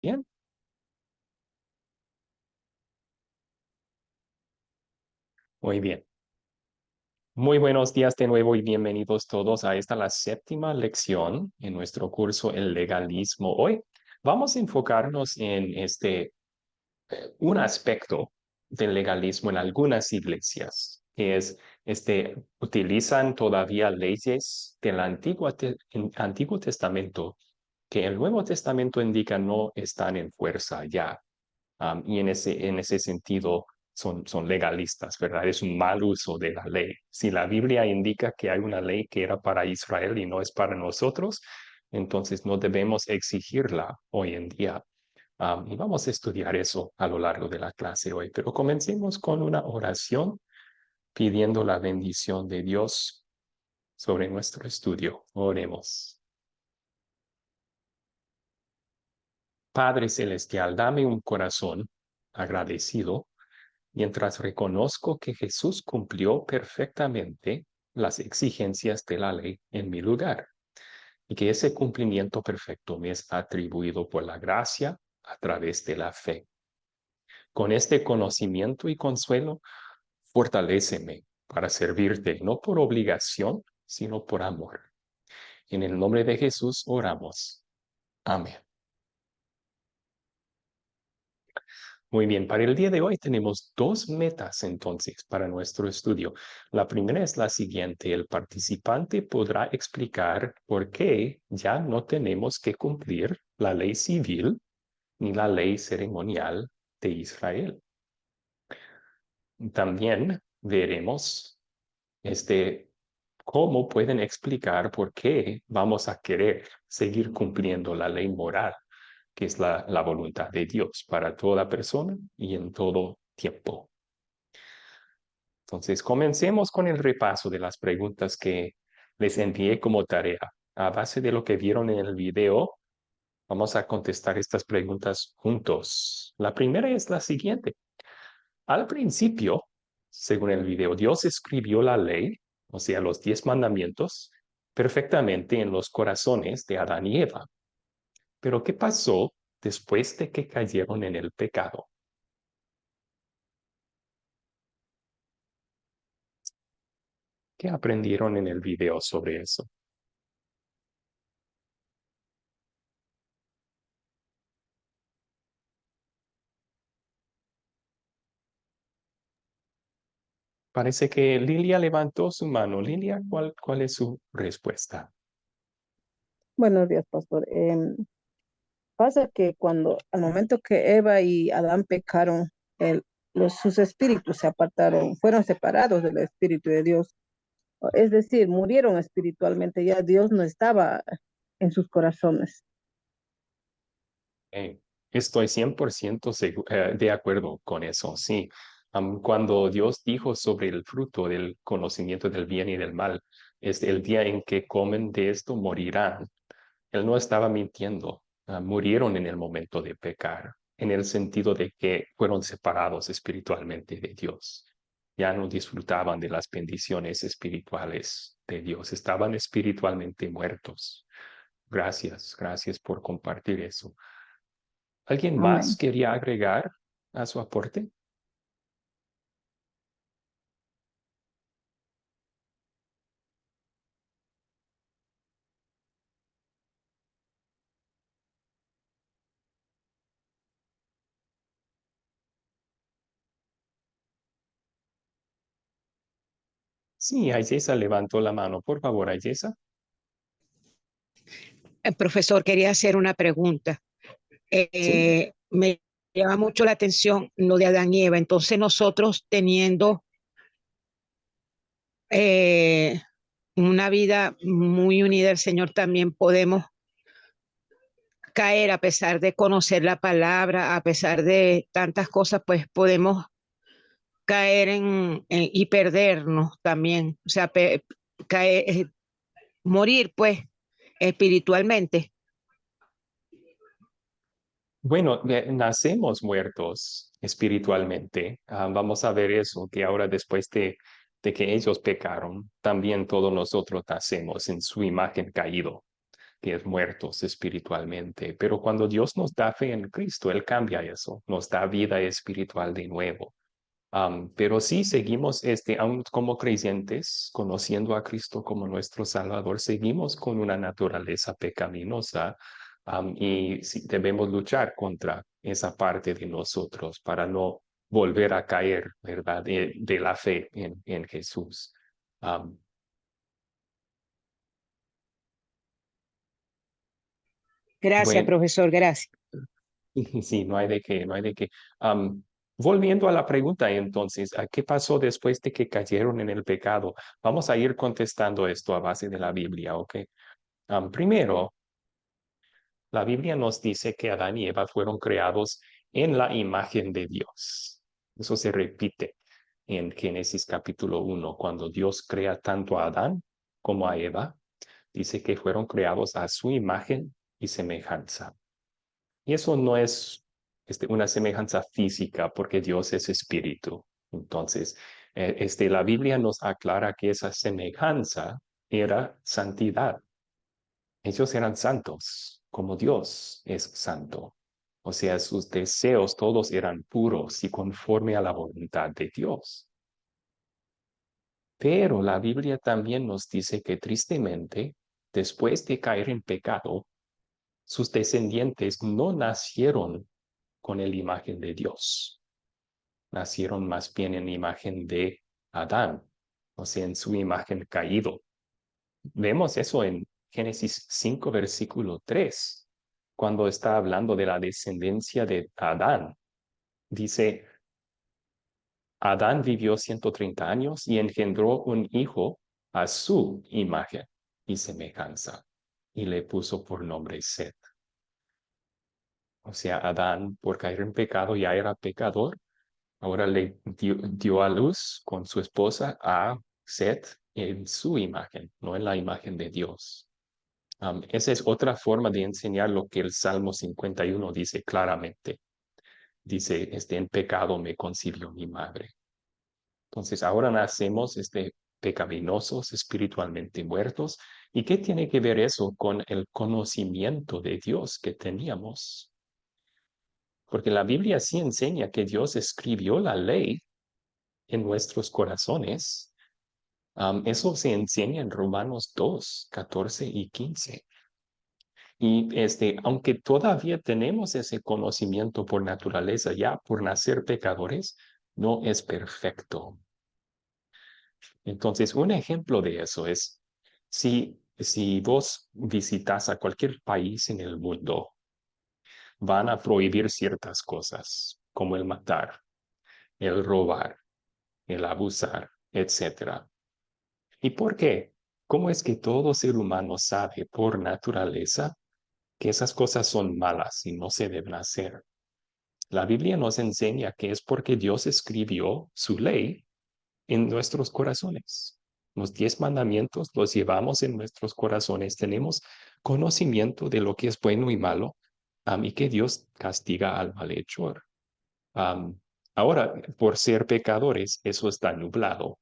bien? Muy bien. Muy buenos días de nuevo y bienvenidos todos a esta la séptima lección en nuestro curso El legalismo. Hoy vamos a enfocarnos en un aspecto del legalismo en algunas iglesias, que es, utilizan todavía leyes del Antiguo Testamento que el Nuevo Testamento indica no están en fuerza ya. Y en ese sentido son legalistas, ¿verdad? Es un mal uso de la ley. Si la Biblia indica que hay una ley que era para Israel y no es para nosotros, entonces no debemos exigirla hoy en día. Y vamos a estudiar eso a lo largo de la clase hoy, pero comencemos con una oración pidiendo la bendición de Dios sobre nuestro estudio. Oremos. Padre Celestial, dame un corazón agradecido mientras reconozco que Jesús cumplió perfectamente las exigencias de la ley en mi lugar y que ese cumplimiento perfecto me es atribuido por la gracia a través de la fe. Con este conocimiento y consuelo, fortaléceme para servirte, no por obligación, sino por amor. En el nombre de Jesús oramos. Amén. Muy bien, para el día de hoy tenemos dos metas entonces para nuestro estudio. La primera es la siguiente: el participante podrá explicar por qué ya no tenemos que cumplir la ley civil ni la ley ceremonial de Israel. También veremos cómo pueden explicar por qué vamos a querer seguir cumpliendo la ley moral, que es la voluntad de Dios para toda persona y en todo tiempo. Entonces, comencemos con el repaso de las preguntas que les envié como tarea. A base de lo que vieron en el video, vamos a contestar estas preguntas juntos. La primera es la siguiente. Al principio, según el video, Dios escribió la ley, o sea, los 10 mandamientos, perfectamente en los corazones de Adán y Eva. Pero ¿qué pasó después de que cayeron en el pecado? ¿Qué aprendieron en el video sobre eso? Parece que Lilia levantó su mano. Lilia, ¿cuál es su respuesta? Buenos días, pastor. Pasa que cuando, al momento que Eva y Adán pecaron, sus espíritus se apartaron, fueron separados del espíritu de Dios. Es decir, murieron espiritualmente, ya Dios no estaba en sus corazones. Eh, Estoy 100% de acuerdo con eso, sí. Cuando Dios dijo sobre el fruto del conocimiento del bien y del mal, es el día en que comen de esto morirán. Él no estaba mintiendo. Murieron en el momento de pecar, en el sentido de que fueron separados espiritualmente de Dios. Ya no disfrutaban de las bendiciones espirituales de Dios. Estaban espiritualmente muertos. Gracias por compartir eso. ¿Alguien más Amén. quería agregar a su aporte? Sí, Ayesa levantó la mano. Por favor, Ayesa. Profesor, quería hacer una pregunta. Sí. Me llama mucho la atención lo de Adán y Eva. Entonces nosotros teniendo eh, una vida muy unida al Señor también podemos caer a pesar de conocer la palabra, a pesar de tantas cosas, pues podemos caer y perdernos también. O sea, caer, morir pues espiritualmente. Bueno, nacemos muertos espiritualmente. Vamos a ver eso, que ahora después de que ellos pecaron, también todos nosotros nacemos en su imagen caído. que es muertos espiritualmente. Pero cuando Dios nos da fe en Cristo, Él cambia eso, nos da vida espiritual de nuevo. Pero sí seguimos, aún como creyentes, conociendo a Cristo como nuestro Salvador, seguimos con una naturaleza pecaminosa, y sí, debemos luchar contra esa parte de nosotros para no volver a caer, ¿verdad? De la fe en Jesús. Am, Gracias, bueno, profesor, gracias. sí, no hay de qué, no hay de qué. Volviendo a la pregunta entonces, ¿a qué pasó después de que cayeron en el pecado? Vamos a ir contestando esto a base de la Biblia, ¿ok? Primero, la Biblia nos dice que Adán y Eva fueron creados en la imagen de Dios. Eso se repite en Génesis capítulo 1, cuando Dios crea tanto a Adán como a Eva, dice que fueron creados a su imagen y semejanza. Y eso no es una semejanza física, porque Dios es espíritu. Entonces, la Biblia nos aclara que esa semejanza era santidad. Ellos eran santos, como Dios es santo. O sea, sus deseos todos eran puros y conforme a la voluntad de Dios. Pero la Biblia también nos dice que tristemente, después de caer en pecado, sus descendientes no nacieron con la imagen de Dios. Nacieron más bien en imagen de Adán, o sea, en su imagen caído. Vemos eso en Génesis 5, versículo 3, cuando está hablando de la descendencia de Adán. Dice, Adán vivió 130 años y engendró un hijo a su imagen y semejanza, y le puso por nombre Set. O sea, Adán, por caer en pecado, ya era pecador. Ahora le dio a luz con su esposa a Set en su imagen, no en la imagen de Dios. Esa es otra forma de enseñar lo que el Salmo 51 dice claramente. Dice, en pecado me concibió mi madre. Entonces, ahora nacemos pecaminosos, espiritualmente muertos. ¿Y qué tiene que ver eso con el conocimiento de Dios que teníamos? Porque la Biblia sí enseña que Dios escribió la ley en nuestros corazones. Eso se enseña en Romanos 2, 14 y 15. Y aunque todavía tenemos ese conocimiento por naturaleza, ya por nacer pecadores, no es perfecto. Entonces, un ejemplo de eso es, si vos visitas a cualquier país en el mundo, van a prohibir ciertas cosas, como el matar, el robar, el abusar, etcétera. ¿Y por qué? ¿Cómo es que todo ser humano sabe por naturaleza que esas cosas son malas y no se deben hacer? La Biblia nos enseña que es porque Dios escribió su ley en nuestros corazones. Los 10 mandamientos los llevamos en nuestros corazones. Tenemos conocimiento de lo que es bueno y malo, y que Dios castiga al malhechor. Am, Ahora, por ser pecadores, eso está nublado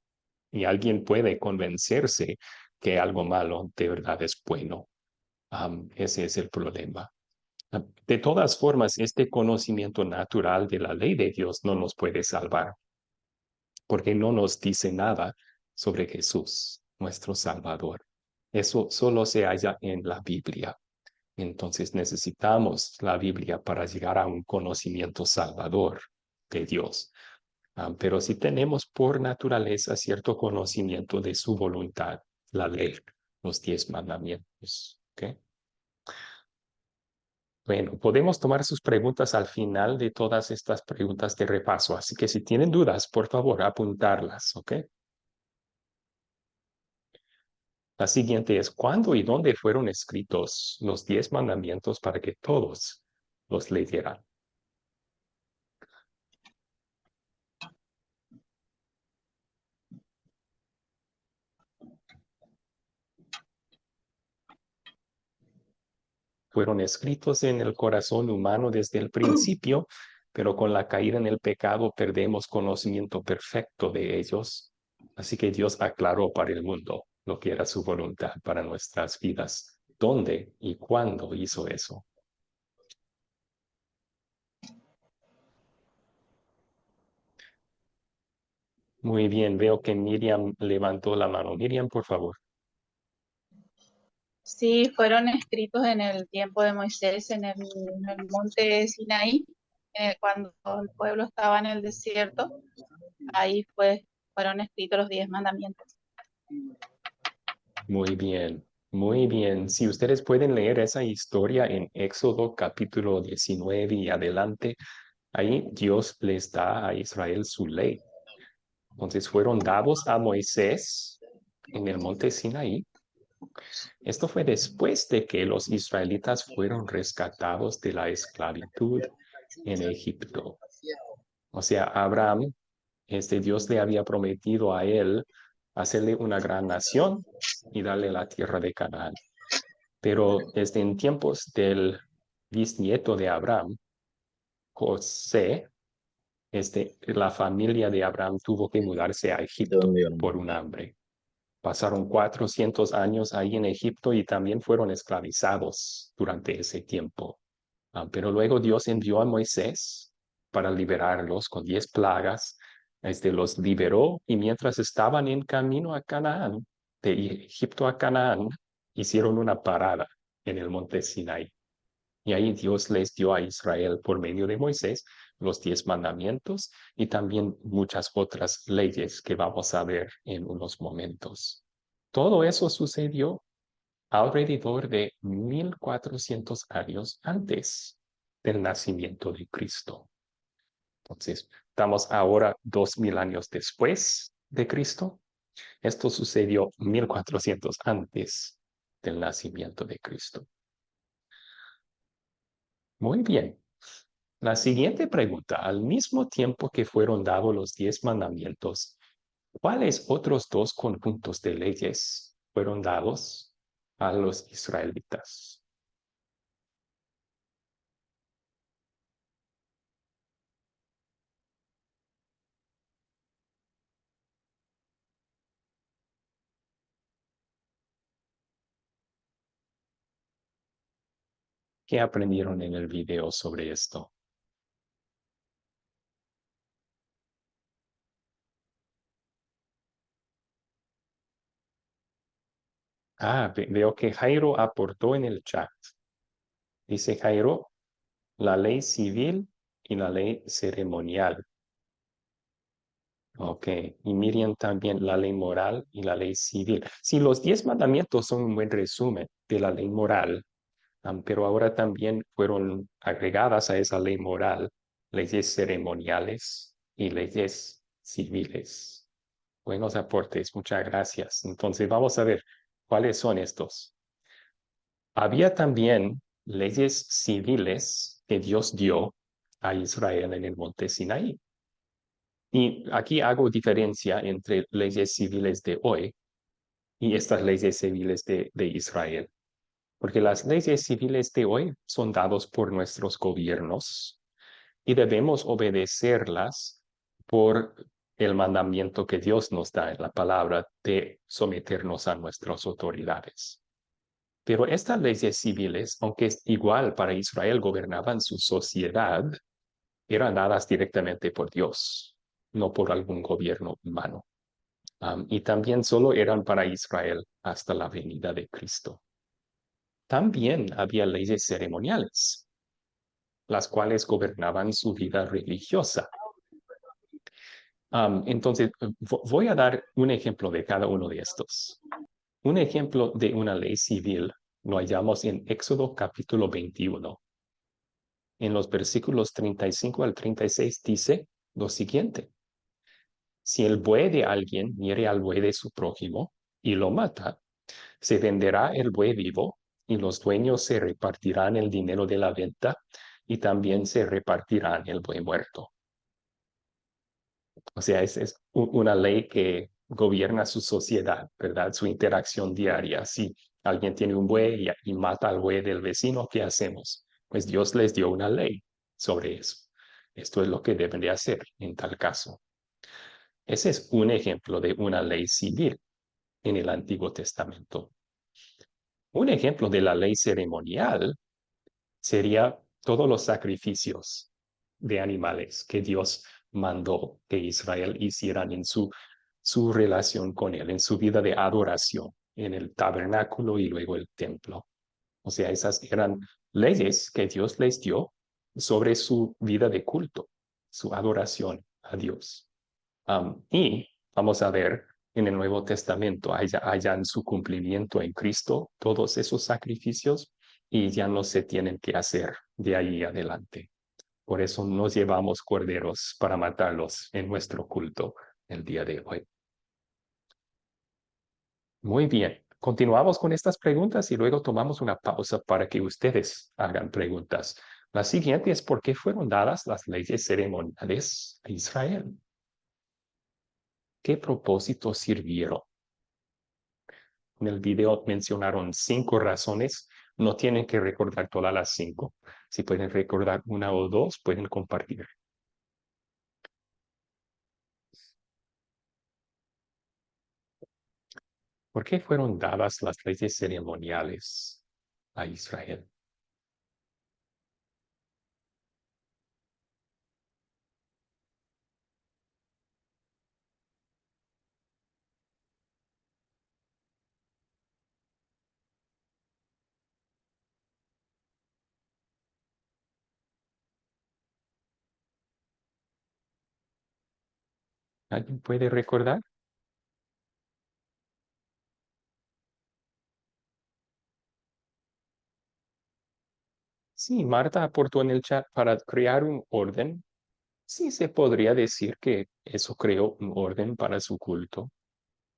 y alguien puede convencerse que algo malo de verdad es bueno. Ese es el problema. De todas formas, este conocimiento natural de la ley de Dios no nos puede salvar, porque no nos dice nada sobre Jesús, nuestro Salvador. Eso solo se halla en la Biblia. Entonces necesitamos la Biblia para llegar a un conocimiento salvador de Dios. Pero si tenemos por naturaleza cierto conocimiento de su voluntad, la ley, los 10 mandamientos. ¿Ok? Bueno, podemos tomar sus preguntas al final de todas estas preguntas de repaso. Así que si tienen dudas, por favor, apuntarlas. ¿Ok? La siguiente es, ¿cuándo y dónde fueron escritos los 10 mandamientos para que todos los leyeran? Fueron escritos en el corazón humano desde el principio, pero con la caída en el pecado perdemos conocimiento perfecto de ellos. Así que Dios aclaró para el mundo lo que era su voluntad para nuestras vidas. dónde y cuándo hizo eso. Muy bien, veo que Miriam levantó la mano. Miriam, por favor. Sí, fueron escritos en el tiempo de Moisés en el monte Sinaí, cuando el pueblo estaba en el desierto. Ahí fueron escritos los 10 mandamientos. Muy bien, muy bien. Si ustedes pueden leer esa historia en Éxodo capítulo 19 y adelante, ahí Dios les da a Israel su ley. Entonces fueron dados a Moisés en el monte Sinaí. Esto fue después de que los israelitas fueron rescatados de la esclavitud en Egipto. O sea, Abraham, Dios le había prometido a él hacerle una gran nación y darle la tierra de Canaán. Pero desde en tiempos del bisnieto de Abraham, José, la familia de Abraham tuvo que mudarse a Egipto por un hambre. Pasaron 400 años ahí en Egipto y también fueron esclavizados durante ese tiempo. Pero luego Dios envió a Moisés para liberarlos con 10 plagas. Los liberó y mientras estaban en camino a Canaán, de Egipto a Canaán, hicieron una parada en el monte Sinai. Y ahí Dios les dio a Israel por medio de Moisés los 10 mandamientos y también muchas otras leyes que vamos a ver en unos momentos. Todo eso sucedió alrededor de 1400 años antes del nacimiento de Cristo. Entonces, estamos ahora 2000 años después de Cristo. Esto sucedió 1400 antes del nacimiento de Cristo. Muy bien. La siguiente pregunta, al mismo tiempo que fueron dados los 10 mandamientos, ¿cuáles otros dos conjuntos de leyes fueron dados a los israelitas? ¿Qué aprendieron en el video sobre esto? Veo que Jairo aportó en el chat. Dice Jairo, la ley civil y la ley ceremonial. Ok, y Miriam también la ley moral y la ley civil. Sí, los 10 mandamientos son un buen resumen de la ley moral, pero ahora también fueron agregadas a esa ley moral leyes ceremoniales y leyes civiles. Buenos aportes, muchas gracias. Entonces vamos a ver cuáles son estos. Había también leyes civiles que Dios dio a Israel en el monte Sinaí. Y aquí hago diferencia entre leyes civiles de hoy y estas leyes civiles de Israel. Porque las leyes civiles de hoy son dadas por nuestros gobiernos y debemos obedecerlas por el mandamiento que Dios nos da en la palabra de someternos a nuestras autoridades. Pero estas leyes civiles, aunque es igual para Israel, gobernaban su sociedad, eran dadas directamente por Dios, no por algún gobierno humano. Y también solo eran para Israel hasta la venida de Cristo. También había leyes ceremoniales, las cuales gobernaban su vida religiosa. Entonces, voy a dar un ejemplo de cada uno de estos. Un ejemplo de una ley civil lo hallamos en Éxodo capítulo 21. En los versículos 35 al 36 dice lo siguiente. Si el buey de alguien hiere al buey de su prójimo y lo mata, se venderá el buey vivo y los dueños se repartirán el dinero de la venta y también se repartirán el buey muerto. O sea, es una ley que gobierna su sociedad, ¿verdad? Su interacción diaria. Si alguien tiene un buey y mata al buey del vecino, ¿qué hacemos? Pues Dios les dio una ley sobre eso. Esto es lo que deben de hacer en tal caso. Ese es un ejemplo de una ley civil en el Antiguo Testamento. Un ejemplo de la ley ceremonial sería todos los sacrificios de animales que Dios mandó que Israel hicieran en su relación con Él, en su vida de adoración, en el tabernáculo y luego el templo. O sea, esas eran leyes que Dios les dio sobre su vida de culto, su adoración a Dios. Y vamos a ver en el Nuevo Testamento, allá en su cumplimiento en Cristo, todos esos sacrificios y ya no se tienen que hacer de ahí adelante. Por eso nos llevamos corderos para matarlos en nuestro culto el día de hoy. Muy bien, continuamos con estas preguntas y luego tomamos una pausa para que ustedes hagan preguntas. La siguiente es: ¿por qué fueron dadas las leyes ceremoniales a Israel? ¿Qué propósito sirvieron? En el video mencionaron 5 razones. No tienen que recordar todas las 5. Si pueden recordar una o dos, pueden compartir. ¿Por qué fueron dadas las leyes ceremoniales a Israel? ¿Alguien puede recordar? Sí, Marta aportó en el chat para crear un orden. Sí, se podría decir que eso creó un orden para su culto.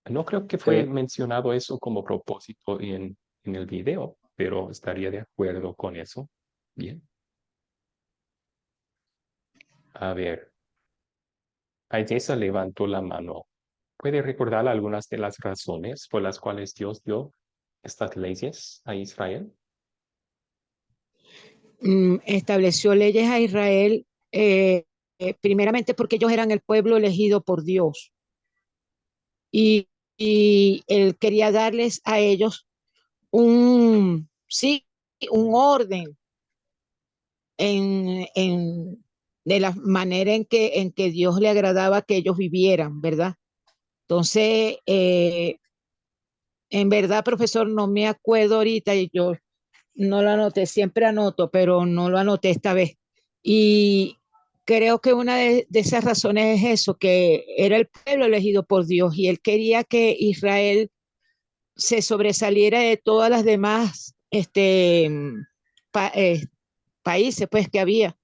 No creo que fue Sí. mencionado eso como propósito en el video, pero estaría de acuerdo con eso. Bien. A ver, Aidesa levantó la mano. ¿Puede recordar algunas de las razones por las cuales Dios dio estas leyes a Israel? Estableció leyes a Israel, primeramente porque ellos eran el pueblo elegido por Dios y, y él quería darles a ellos sí, un orden de la manera en que Dios le agradaba que ellos vivieran, ¿verdad? Entonces, en verdad, profesor, no me acuerdo ahorita y yo no lo anoté, siempre anoto, pero no lo anoté esta vez. Y creo que una de esas razones es eso, que era el pueblo elegido por Dios y él quería que Israel se sobresaliera de todas las demás pa- eh, países pues que había,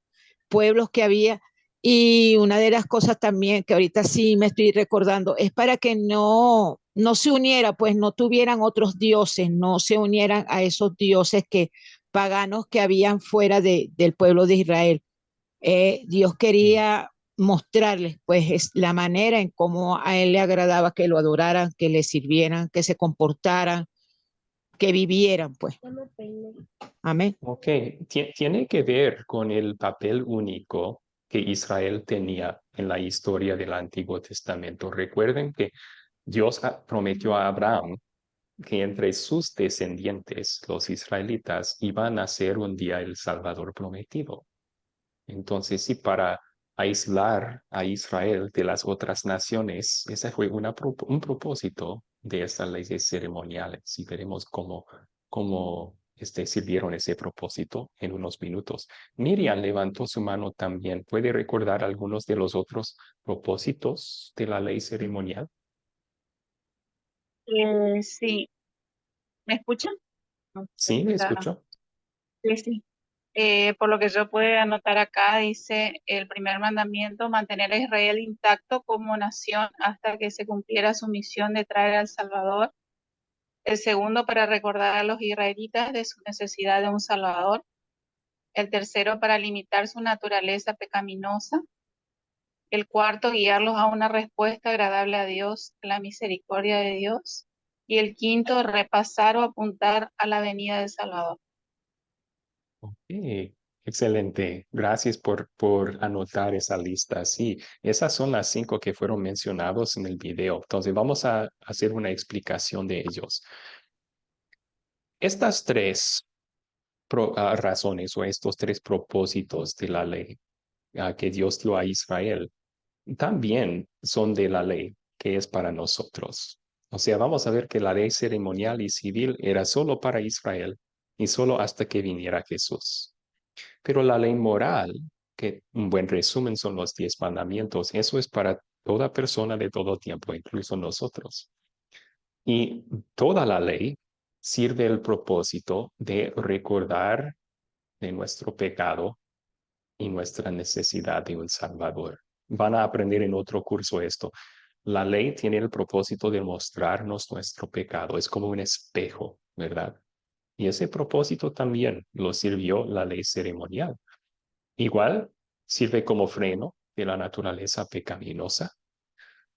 pueblos que había. Y una de las cosas también que ahorita sí me estoy recordando es para que no se uniera, pues no tuvieran otros dioses, no se unieran a esos dioses paganos que habían fuera del pueblo de Israel. Dios Mm. quería mostrarles pues es la manera en cómo a él le agradaba que lo adoraran, que le sirvieran, que se comportaran, que vivieran pues. Amén. Ok, tiene que ver con el papel único que Israel tenía en la historia del Antiguo Testamento. Recuerden que Dios prometió a Abraham que entre sus descendientes, los israelitas, iban a ser un día el Salvador prometido. Entonces, sí, para aislar a Israel de las otras naciones, ese fue un propósito de estas leyes ceremoniales y veremos cómo sirvieron ese propósito en unos minutos. Miriam levantó su mano también. ¿Puede recordar algunos de los otros propósitos de la ley ceremonial? Sí, ¿me escuchan? No, Sí, me escucho. sí, sí. Por lo que yo puedo anotar acá, dice el primer mandamiento: mantener a Israel intacto como nación hasta que se cumpliera su misión de traer al Salvador. El segundo, para recordar a los israelitas de su necesidad de un Salvador. El tercero, para limitar su naturaleza pecaminosa. El cuarto, guiarlos a una respuesta agradable a Dios, a la misericordia de Dios. Y el quinto, repasar o apuntar a la venida del Salvador. Ok, excelente. Gracias por anotar esa lista. Sí, esas son las 5 que fueron mencionados en el video. Entonces vamos a hacer una explicación de ellos. Estas tres razones o estos tres propósitos de la ley que Dios dio a Israel también son de la ley que es para nosotros. O sea, vamos a ver que la ley ceremonial y civil era solo para Israel y solo hasta que viniera Jesús. Pero la ley moral, que un buen resumen son los 10 mandamientos, eso es para toda persona de todo tiempo, incluso nosotros. Y toda la ley sirve el propósito de recordar de nuestro pecado y nuestra necesidad de un Salvador. Van a aprender en otro curso esto. La ley tiene el propósito de mostrarnos nuestro pecado. Es como un espejo, ¿verdad? Y ese propósito también lo sirvió la ley ceremonial. Igual sirve como freno de la naturaleza pecaminosa.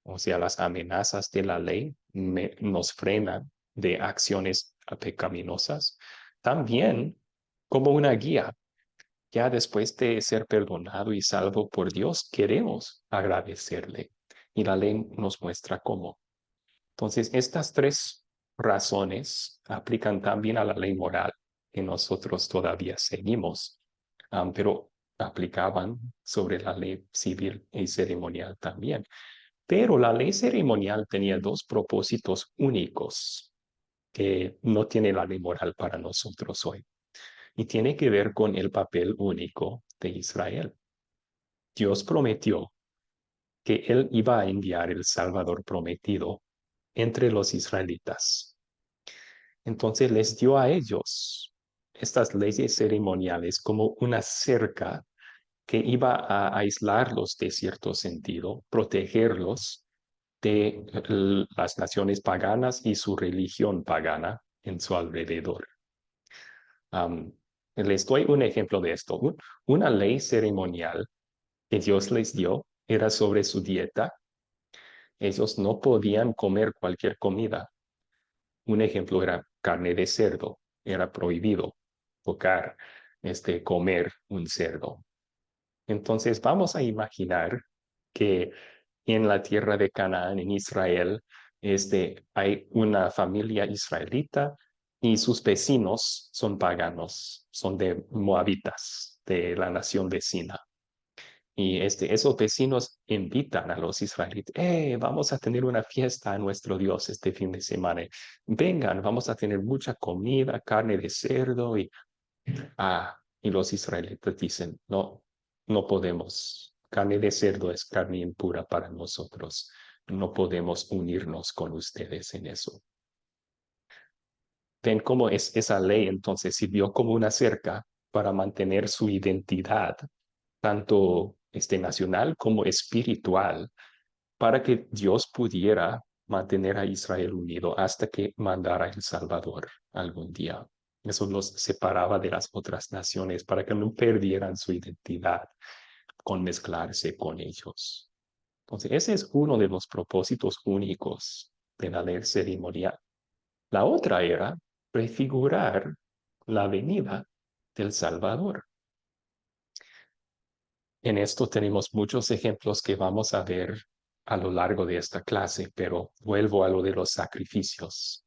O sea, las amenazas de la ley nos frenan de acciones pecaminosas. También como una guía. Ya después de ser perdonado y salvo por Dios, queremos agradecerle. Y la ley nos muestra cómo. Entonces, estas tres razones aplican también a la ley moral que nosotros todavía seguimos, pero aplicaban sobre la ley civil y ceremonial también. Pero la ley ceremonial tenía dos propósitos únicos que no tiene la ley moral para nosotros hoy. Y tiene que ver con el papel único de Israel. Dios prometió que Él iba a enviar el Salvador prometido entre los israelitas. Entonces les dio a ellos estas leyes ceremoniales como una cerca que iba a aislarlos de cierto sentido, protegerlos de las naciones paganas y su religión pagana en su alrededor. Les doy un ejemplo de esto. Una ley ceremonial que Dios les dio era sobre su dieta. Ellos no podían comer cualquier comida. Un ejemplo era carne de cerdo. Era prohibido tocar, comer un cerdo. Entonces vamos a imaginar que en la tierra de Canaán, en Israel, hay una familia israelita y sus vecinos son paganos, son de moabitas, de la nación vecina. Y esos vecinos invitan a los israelitas, vamos a tener una fiesta a nuestro Dios este fin de semana. Vengan, vamos a tener mucha comida, carne de cerdo. Y los israelitas dicen, no, no podemos. Carne de cerdo es carne impura para nosotros. No podemos unirnos con ustedes en eso. Ven cómo esa ley entonces sirvió como una cerca para mantener su identidad, tanto nacional como espiritual, para que Dios pudiera mantener a Israel unido hasta que mandara el Salvador algún día. Eso los separaba de las otras naciones para que no perdieran su identidad con mezclarse con ellos. Entonces, ese es uno de los propósitos únicos de la ley ceremonial. La otra era prefigurar la venida del Salvador. En esto tenemos muchos ejemplos que vamos a ver a lo largo de esta clase, pero vuelvo a lo de los sacrificios.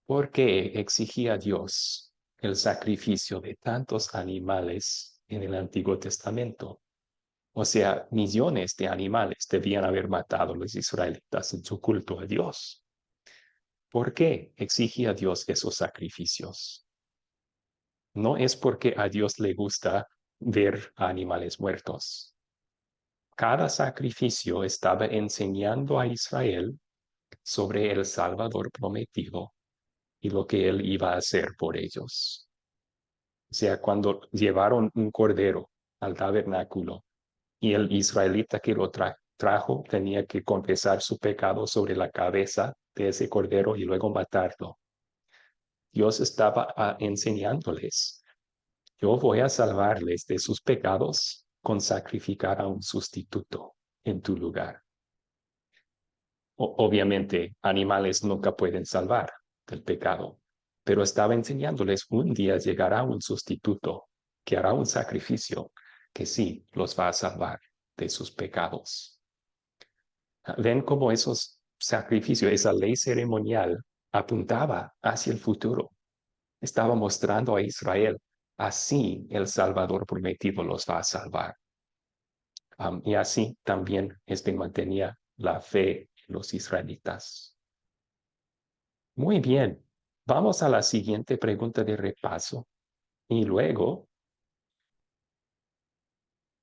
¿Por qué exigía Dios el sacrificio de tantos animales en el Antiguo Testamento? O sea, millones de animales debían haber matado los israelitas en su culto a Dios. ¿Por qué exigía Dios esos sacrificios? No es porque a Dios le gusta ver a animales muertos. Cada sacrificio estaba enseñando a Israel sobre el Salvador prometido y lo que él iba a hacer por ellos. O sea, cuando llevaron un cordero al tabernáculo y el israelita que lo trajo tenía que confesar su pecado sobre la cabeza de ese cordero y luego matarlo. Dios estaba enseñándoles, yo voy a salvarles de sus pecados con sacrificar a un sustituto en tu lugar. Obviamente, animales nunca pueden salvar del pecado, pero estaba enseñándoles un día llegará un sustituto que hará un sacrificio que sí los va a salvar de sus pecados. Ven cómo esos sacrificios, esa ley ceremonial apuntaba hacia el futuro, Estaba mostrando a Israel, así el Salvador prometido los va a salvar. Y así también mantenía la fe en los israelitas. Muy bien, vamos a la siguiente pregunta de repaso y luego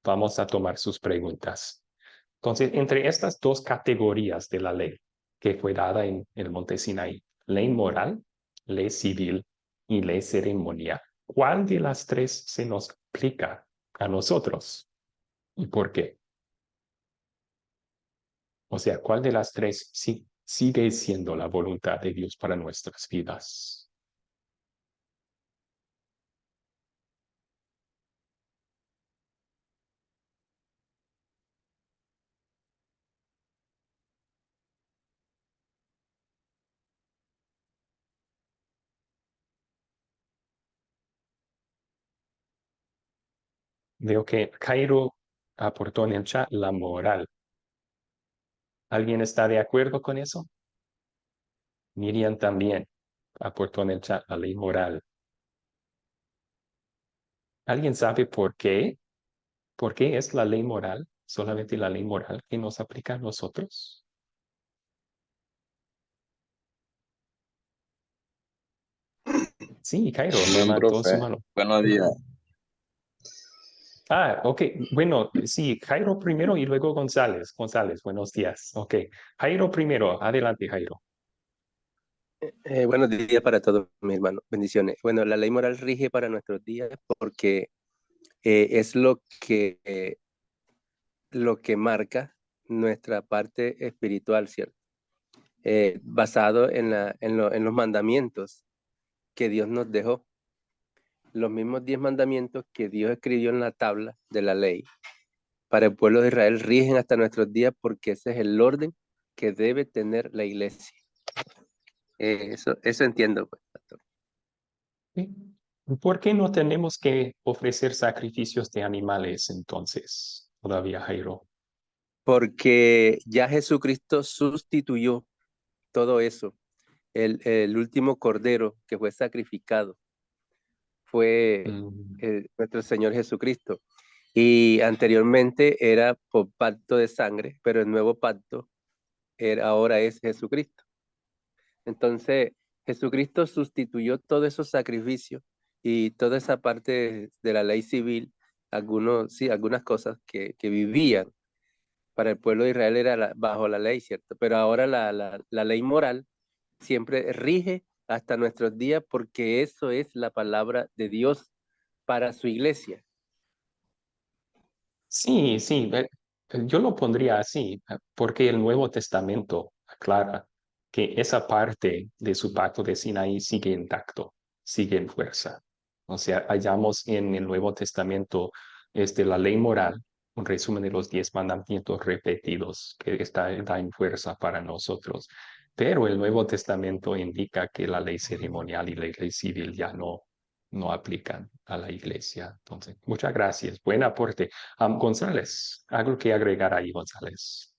vamos a tomar sus preguntas. Entonces, entre estas dos categorías de la ley que fue dada en el monte Sinaí, ley moral, ley civil y ley ceremonial, ¿cuál de las tres se nos aplica a nosotros y por qué? O sea, ¿cuál de las tres sigue siendo la voluntad de Dios para nuestras vidas? Veo que Cairo aportó en el chat la moral. ¿Alguien está de acuerdo con eso? Miriam también aportó en el chat la ley moral. ¿Alguien sabe por qué? ¿Por qué es la ley moral, solamente la ley moral que nos aplica a nosotros? Sí, Cairo Buen levantó su profe, mano. buenos días. Ok, bueno, sí, Jairo primero y luego González. González, buenos días. Ok, Jairo primero, adelante, Jairo. Buenos días para todos, mis hermanos. Bendiciones. Bueno, la ley moral rige para nuestros días porque es lo que marca nuestra parte espiritual, ¿cierto? Basado en los mandamientos que Dios nos dejó. Los mismos 10 mandamientos que Dios escribió en la tabla de la ley para el pueblo de Israel rigen hasta nuestros días porque ese es el orden que debe tener la iglesia. Eso entiendo, pues, pastor. Sí. ¿Por qué no tenemos que ofrecer sacrificios de animales entonces, todavía, Jairo? Porque ya Jesucristo sustituyó todo eso. El último cordero que fue sacrificado fue Mm, nuestro Señor Jesucristo. Y anteriormente era por pacto de sangre, pero el nuevo pacto ahora es Jesucristo. Entonces, Jesucristo sustituyó todos esos sacrificios y toda esa parte de la ley civil, algunas cosas que vivían para el pueblo de Israel era bajo la ley, ¿cierto? Pero ahora la ley moral siempre rige hasta nuestros días porque eso es la palabra de Dios para su iglesia. sí, sí, yo lo pondría así, porque el Nuevo Testamento aclara que esa parte de su pacto de Sinaí sigue intacto, sigue en fuerza. O sea, hallamos en el Nuevo Testamento la ley moral, un resumen de los 10 mandamientos repetidos que está en fuerza para nosotros. Pero el Nuevo Testamento indica que la ley ceremonial y la ley civil ya no aplican a la iglesia. Entonces, muchas gracias. Buen aporte. González, algo que agregar ahí, González.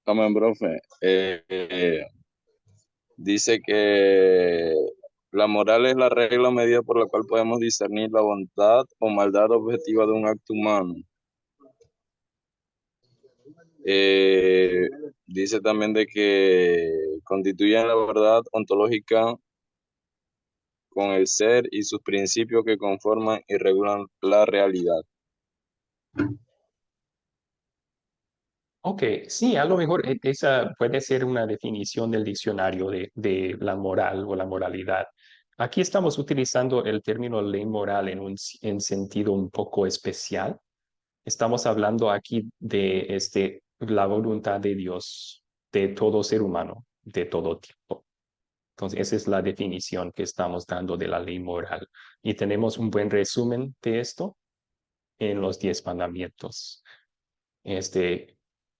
Amén, profe. Dice que la moral es la regla o medida por la cual podemos discernir la bondad o maldad objetiva de un acto humano. Eh, Dice también de que constituyen la verdad ontológica con el ser y sus principios que conforman y regulan la realidad. Ok, sí, a lo mejor esa puede ser una definición del diccionario de la moral o la moralidad. Aquí estamos utilizando el término ley moral en sentido un poco especial. Estamos hablando aquí de la voluntad de Dios, de todo ser humano, de todo tipo. Entonces, esa es la definición que estamos dando de la ley moral. Y tenemos un buen resumen de esto en los 10 mandamientos. Este,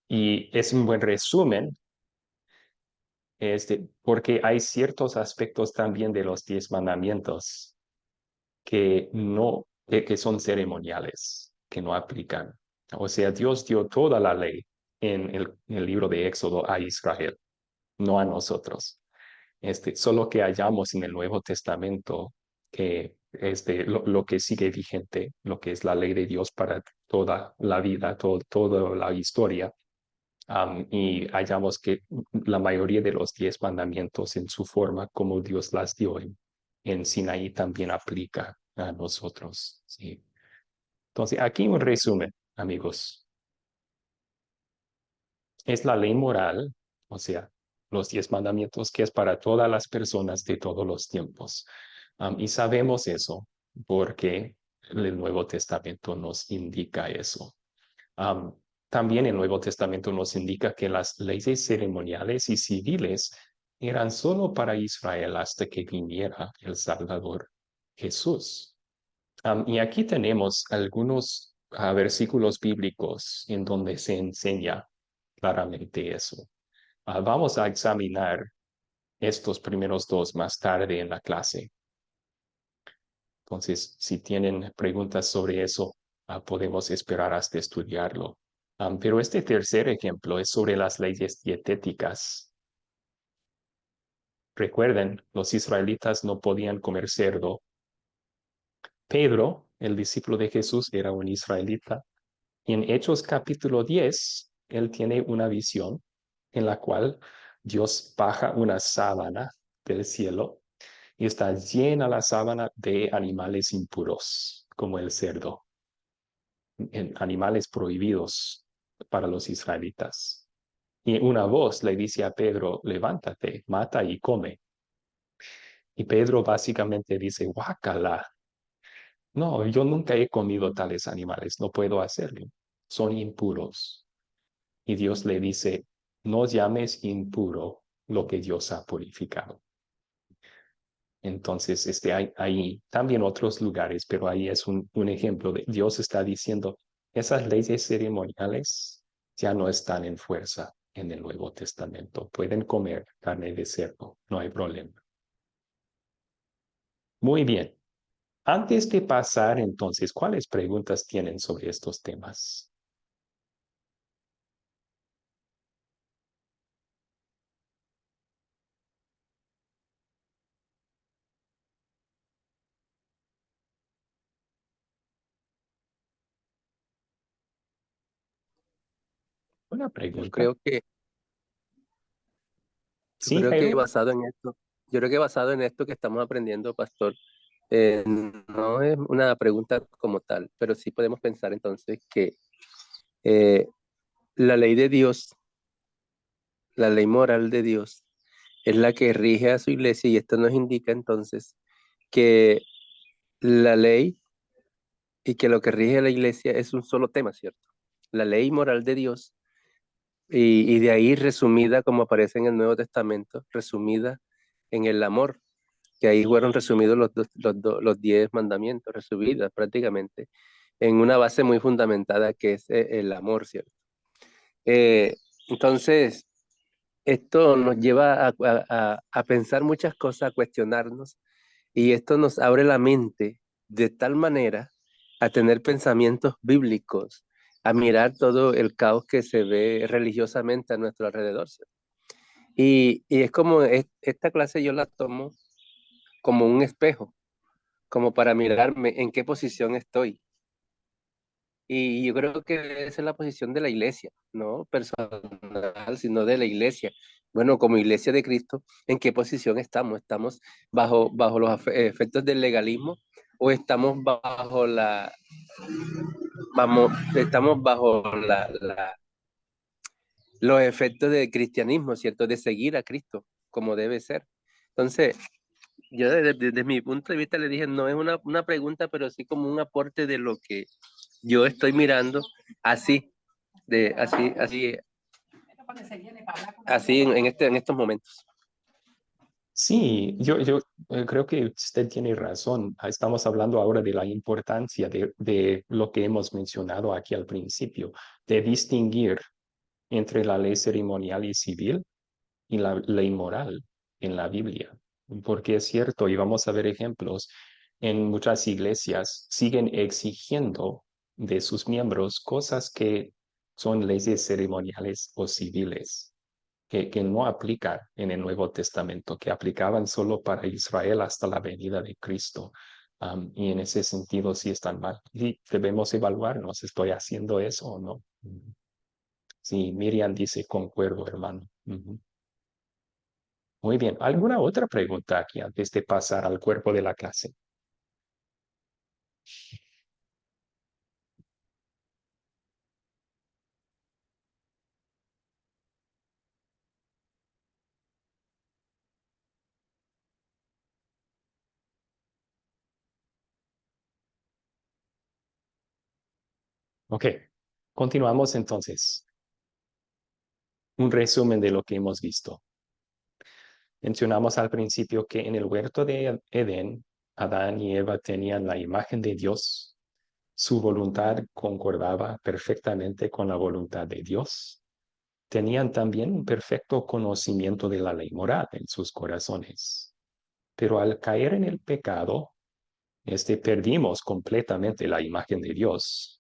y es un buen resumen, porque hay ciertos aspectos también de los 10 mandamientos que no, que son ceremoniales, que no aplican. O sea, Dios dio toda la ley, en el libro de Éxodo a Israel, no a nosotros. Solo que hallamos en el Nuevo Testamento que lo que sigue vigente, lo que es la ley de Dios para toda la vida, toda la historia. Y hallamos que la mayoría de los 10 mandamientos en su forma como Dios las dio en Sinaí también aplica a nosotros. ¿Sí? Entonces, aquí un resumen, amigos. Es la ley moral, o sea, los 10 mandamientos que es para todas las personas de todos los tiempos. Y sabemos eso porque el Nuevo Testamento nos indica eso. Um, También el Nuevo Testamento nos indica que las leyes ceremoniales y civiles eran solo para Israel hasta que viniera el Salvador Jesús. Y aquí tenemos algunos versículos bíblicos en donde se enseña claramente eso. Vamos a examinar estos primeros dos más tarde en la clase. Entonces, si tienen preguntas sobre eso, podemos esperar hasta estudiarlo. Pero este tercer ejemplo es sobre las leyes dietéticas. Recuerden, los israelitas no podían comer cerdo. Pedro, el discípulo de Jesús, era un israelita. Y en Hechos capítulo 10, él tiene una visión en la cual Dios baja una sábana del cielo y está llena la sábana de animales impuros, como el cerdo, en animales prohibidos para los israelitas. Y una voz le dice a Pedro, levántate, mata y come. Y Pedro básicamente dice, guácala, no, yo nunca he comido tales animales, no puedo hacerlo, son impuros. Y Dios le dice, no llames impuro lo que Dios ha purificado. Entonces, hay ahí también otros lugares, pero ahí es un ejemplo de Dios está diciendo, esas leyes ceremoniales ya no están en fuerza en el Nuevo Testamento. Pueden comer carne de cerdo, no hay problema. Muy bien. Antes de pasar entonces, ¿cuáles preguntas tienen sobre estos temas? Una Yo pregunta. creo que, yo Sí, creo que Jairo. basado en esto, yo creo que basado en esto que estamos aprendiendo, Pastor, no es una pregunta como tal, pero sí podemos pensar entonces que eh, la ley de Dios, la ley moral de Dios, es la que rige a su iglesia y esto nos indica entonces que la ley y que lo que rige a la iglesia es un solo tema, ¿cierto? La ley moral de Dios y de ahí resumida como aparece en el Nuevo Testamento, resumida en el amor, que ahí fueron resumidos los 10 mandamientos, resumidas prácticamente, en una base muy fundamentada que es el amor, ¿cierto? Entonces, esto nos lleva a pensar muchas cosas, a cuestionarnos, y esto nos abre la mente de tal manera a tener pensamientos bíblicos, a mirar todo el caos que se ve religiosamente a nuestro alrededor, ¿cierto? Y es como, esta clase yo la tomo como un espejo, como para mirarme en qué posición estoy. Y yo creo que esa es la posición de la iglesia, no personal, sino de la iglesia. Bueno, como iglesia de Cristo, ¿en qué posición estamos? ¿Estamos bajo los efectos del legalismo o estamos estamos bajo los efectos del cristianismo, ¿cierto? De seguir a Cristo como debe ser. Entonces, yo desde mi punto de vista le dije, no es una pregunta, pero sí como un aporte de lo que yo estoy mirando así, así en estos momentos. Sí, yo creo que usted tiene razón. Estamos hablando ahora de la importancia de lo que hemos mencionado aquí al principio, de distinguir entre la ley ceremonial y civil y la ley moral en la Biblia. Porque es cierto, y vamos a ver ejemplos, en muchas iglesias siguen exigiendo de sus miembros cosas que son leyes ceremoniales o civiles que no aplican en el Nuevo Testamento, que aplicaban solo para Israel hasta la venida de Cristo. Y en ese sentido sí están mal. Y debemos evaluarnos, ¿estoy haciendo eso o no? Sí, Miriam dice, concuerdo, hermano. Muy bien. ¿Alguna otra pregunta aquí antes de pasar al cuerpo de la clase? Ok, continuamos entonces. Un resumen de lo que hemos visto. Mencionamos al principio que en el huerto de Edén, Adán y Eva tenían la imagen de Dios. Su voluntad concordaba perfectamente con la voluntad de Dios. Tenían también un perfecto conocimiento de la ley moral en sus corazones. Pero al caer en el pecado, perdimos completamente la imagen de Dios.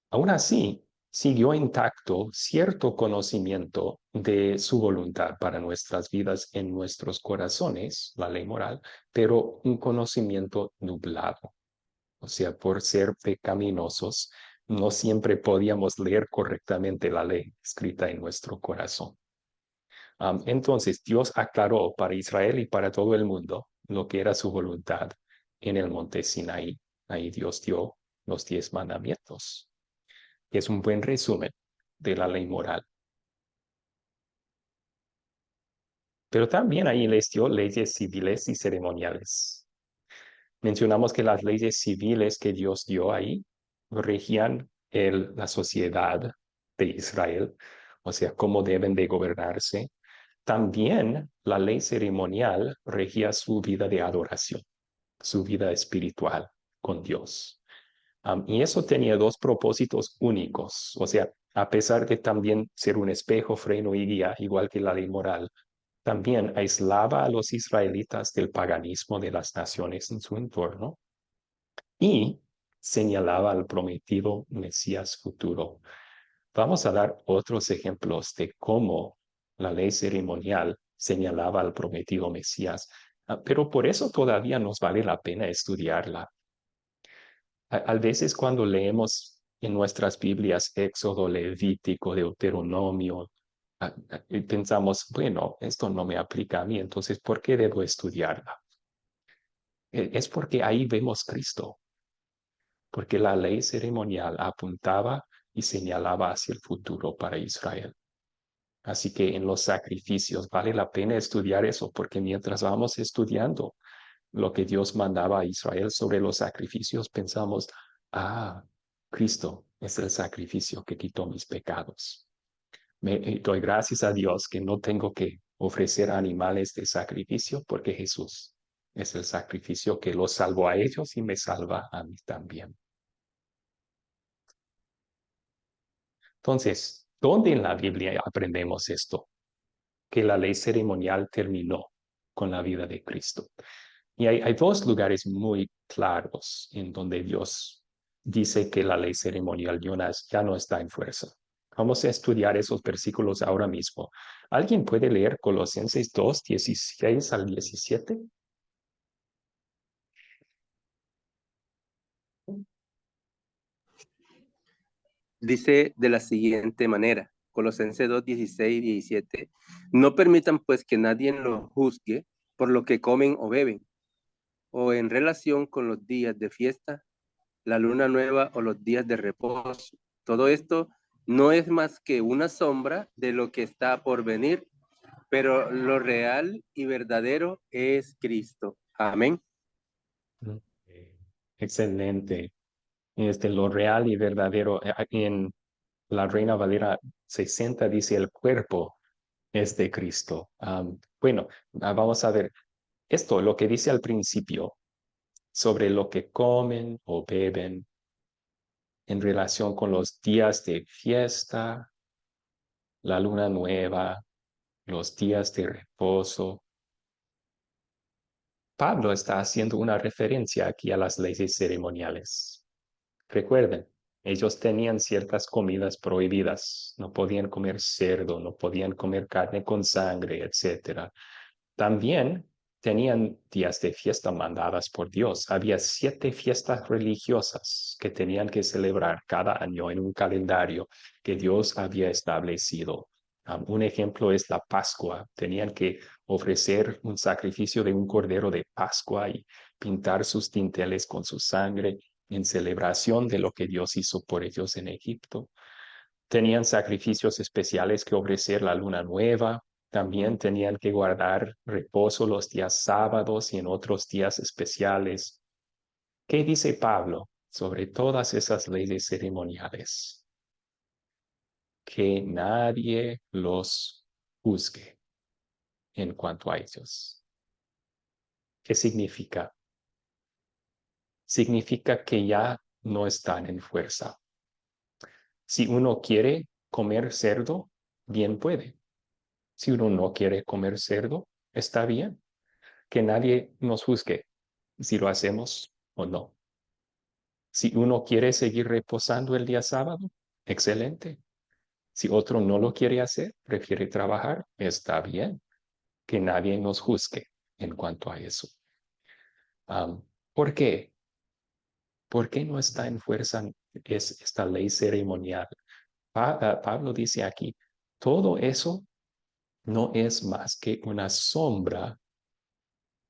Aún así, siguió intacto cierto conocimiento de su voluntad para nuestras vidas en nuestros corazones, la ley moral, pero un conocimiento nublado. O sea, por ser pecaminosos, no siempre podíamos leer correctamente la ley escrita en nuestro corazón. Entonces, Dios aclaró para Israel y para todo el mundo lo que era su voluntad en el monte Sinaí. Ahí Dios dio los 10 mandamientos. Es un buen resumen de la ley moral. Pero también ahí les dio leyes civiles y ceremoniales. Mencionamos que las leyes civiles que Dios dio ahí regían la sociedad de Israel, o sea, cómo deben de gobernarse. También la ley ceremonial regía su vida de adoración, su vida espiritual con Dios. Y eso tenía dos propósitos únicos, o sea, a pesar de también ser un espejo, freno y guía, igual que la ley moral, también aislaba a los israelitas del paganismo de las naciones en su entorno y señalaba al prometido Mesías futuro. Vamos a dar otros ejemplos de cómo la ley ceremonial señalaba al prometido Mesías, pero por eso todavía nos vale la pena estudiarla. A veces cuando leemos en nuestras Biblias Éxodo, Levítico, Deuteronomio, y pensamos, bueno, esto no me aplica a mí, entonces, ¿por qué debo estudiarla? Es porque ahí vemos Cristo, porque la ley ceremonial apuntaba y señalaba hacia el futuro para Israel. Así que en los sacrificios vale la pena estudiar eso, porque mientras vamos estudiando lo que Dios mandaba a Israel sobre los sacrificios, pensamos, Cristo es el sacrificio que quitó mis pecados. Doy gracias a Dios que no tengo que ofrecer animales de sacrificio porque Jesús es el sacrificio que los salvó a ellos y me salva a mí también. Entonces, ¿dónde en la Biblia aprendemos esto? Que la ley ceremonial terminó con la vida de Cristo. Y hay dos lugares muy claros en donde Dios dice que la ley ceremonial ya no está en fuerza. Vamos a estudiar esos versículos ahora mismo. ¿Alguien puede leer Colosenses 2, 16 al 17? Dice de la siguiente manera, Colosenses 2, 16 y 17, no permitan pues que nadie los juzgue por lo que comen o beben, o en relación con los días de fiesta, la luna nueva o los días de reposo. Todo esto no es más que una sombra de lo que está por venir, pero lo real y verdadero es Cristo. Amén. Excelente. Lo real y verdadero. En la Reina Valera 60 dice el cuerpo es de Cristo. Bueno, vamos a ver esto, lo que dice al principio sobre lo que comen o beben en relación con los días de fiesta, la luna nueva, los días de reposo. Pablo está haciendo una referencia aquí a las leyes ceremoniales. Recuerden, Ellos tenían ciertas comidas prohibidas. No podían comer cerdo, no podían comer carne con sangre, etc. También tenían días de fiesta mandadas por Dios. Había 7 fiestas religiosas que tenían que celebrar cada año en un calendario que Dios había establecido. Un ejemplo es la Pascua. Tenían que ofrecer un sacrificio de un cordero de Pascua y pintar sus dinteles con su sangre en celebración de lo que Dios hizo por ellos en Egipto. Tenían sacrificios especiales que ofrecer la luna nueva. También tenían que guardar reposo los días sábados y en otros días especiales. ¿Qué dice Pablo sobre todas esas leyes ceremoniales? Que nadie los juzgue en cuanto a ellos. ¿Qué significa? Significa que ya no están en fuerza. Si uno quiere comer cerdo, bien puede. Si uno no quiere comer cerdo, está bien. Que nadie nos juzgue si lo hacemos o no. Si uno quiere seguir reposando el día sábado, excelente. Si otro no lo quiere hacer, prefiere trabajar, está bien. Que nadie nos juzgue en cuanto a eso. ¿Por qué? ¿Por qué no está en fuerza esta ley ceremonial? Pablo dice aquí, todo eso no es más que una sombra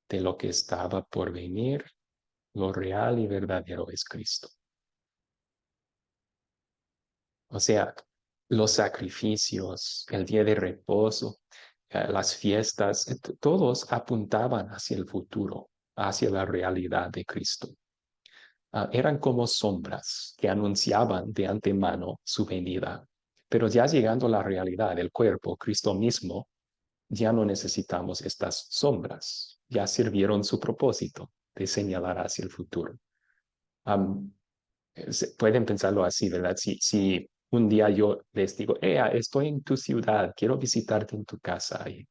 de lo que estaba por venir. Lo real y verdadero es Cristo. O sea, los sacrificios, el día de reposo, las fiestas, todos apuntaban hacia el futuro, hacia la realidad de Cristo. Eran como sombras que anunciaban de antemano su venida. Pero ya llegando a la realidad del cuerpo, Cristo mismo, ya no necesitamos estas sombras. Ya sirvieron su propósito de señalar hacia el futuro. Pueden pensarlo así, ¿verdad? Si un día yo les digo, estoy en tu ciudad, quiero visitarte en tu casa. Y,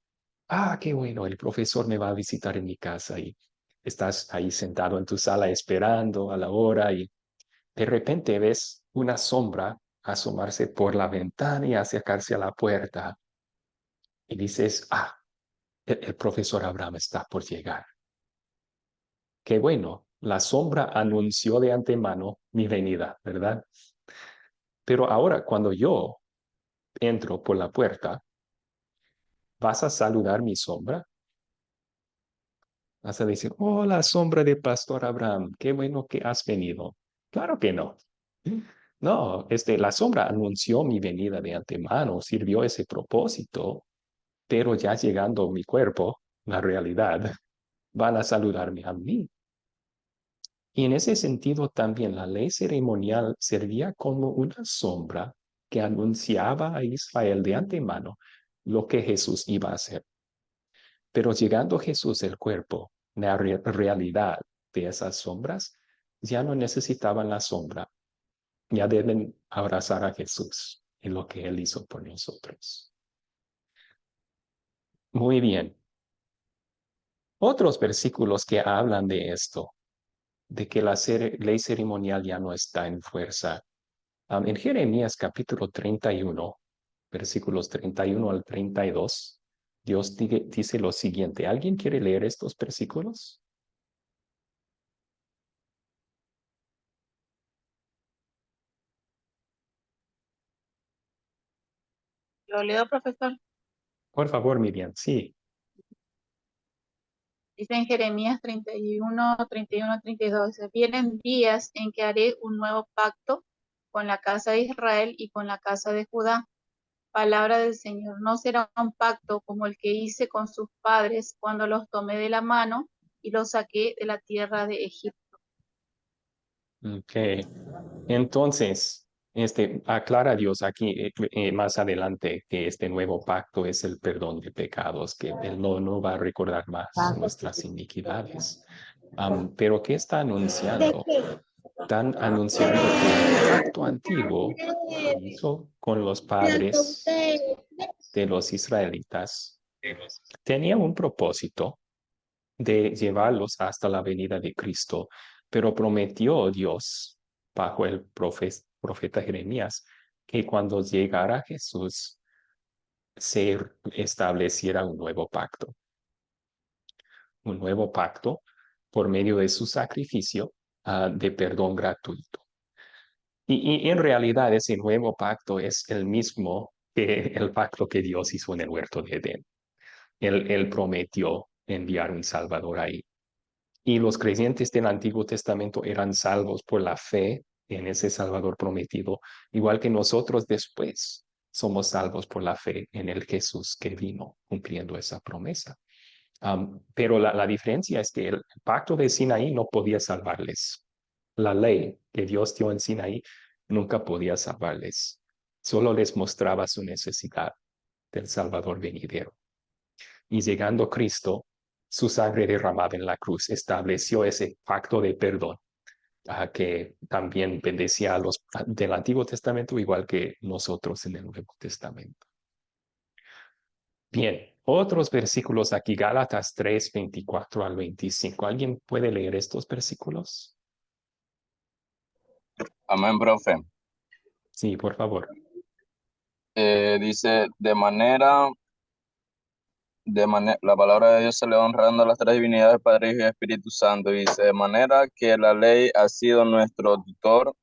qué bueno, el profesor me va a visitar en mi casa y estás ahí sentado en tu sala esperando a la hora y de repente ves una sombra asomarse por la ventana y acercarse a la puerta y dices, el profesor Abraham está por llegar. Qué bueno, la sombra anunció de antemano mi venida, ¿verdad? Pero ahora cuando yo entro por la puerta, ¿vas a saludar mi sombra? Vas a decir, hola, sombra de Pastor Abraham, qué bueno que has venido. Claro que no. No, la sombra anunció mi venida de antemano, sirvió ese propósito, pero ya llegando mi cuerpo, la realidad, van a saludarme a mí. Y en ese sentido también la ley ceremonial servía como una sombra que anunciaba a Israel de antemano lo que Jesús iba a hacer. Pero llegando Jesús el cuerpo, la realidad de esas sombras, ya no necesitaban la sombra, ya deben abrazar a Jesús en lo que Él hizo por nosotros. Muy bien. Otros versículos que hablan de esto, de que la ley ceremonial ya no está en fuerza. En Jeremías capítulo 31, versículos 31 al 32, Dios dice lo siguiente. ¿Alguien quiere leer estos versículos? Lo leo, profesor. Por favor, Miriam, sí. Dice en Jeremías 31, 31, 32, dice, vienen días en que haré un nuevo pacto con la casa de Israel y con la casa de Judá. Palabra del Señor, no será un pacto como el que hice con sus padres cuando los tomé de la mano y los saqué de la tierra de Egipto. Ok. Entonces, aclara Dios aquí más adelante que este nuevo pacto es el perdón de pecados, que Él no va a recordar más nuestras iniquidades. Pero ¿qué está anunciando? Están anunciando que el pacto antiguo que hizo con los padres de los israelitas tenía un propósito de llevarlos hasta la venida de Cristo, pero prometió Dios bajo el profeta Jeremías, que cuando llegara Jesús se estableciera un nuevo pacto por medio de su sacrificio de perdón gratuito. Y en realidad ese nuevo pacto es el mismo que el pacto que Dios hizo en el huerto de Edén. Él prometió enviar un Salvador ahí. Y los creyentes del Antiguo Testamento eran salvos por la fe en ese Salvador prometido, igual que nosotros después somos salvos por la fe en el Jesús que vino cumpliendo esa promesa. Pero la diferencia es que el pacto de Sinaí no podía salvarles. La ley que Dios dio en Sinaí nunca podía salvarles. Solo les mostraba su necesidad del Salvador venidero. Y llegando Cristo, su sangre derramada en la cruz estableció ese pacto de perdón que también bendecía a los del Antiguo Testamento, igual que nosotros en el Nuevo Testamento. Bien, otros versículos aquí, Gálatas 3, 24 al 25. ¿Alguien puede leer estos versículos? Amén, profe. Sí, por favor. Dice, la palabra de Dios se le va honrando a las tres divinidades, Padre, Hijo y Espíritu Santo. Dice, de manera que la ley ha sido nuestro tutor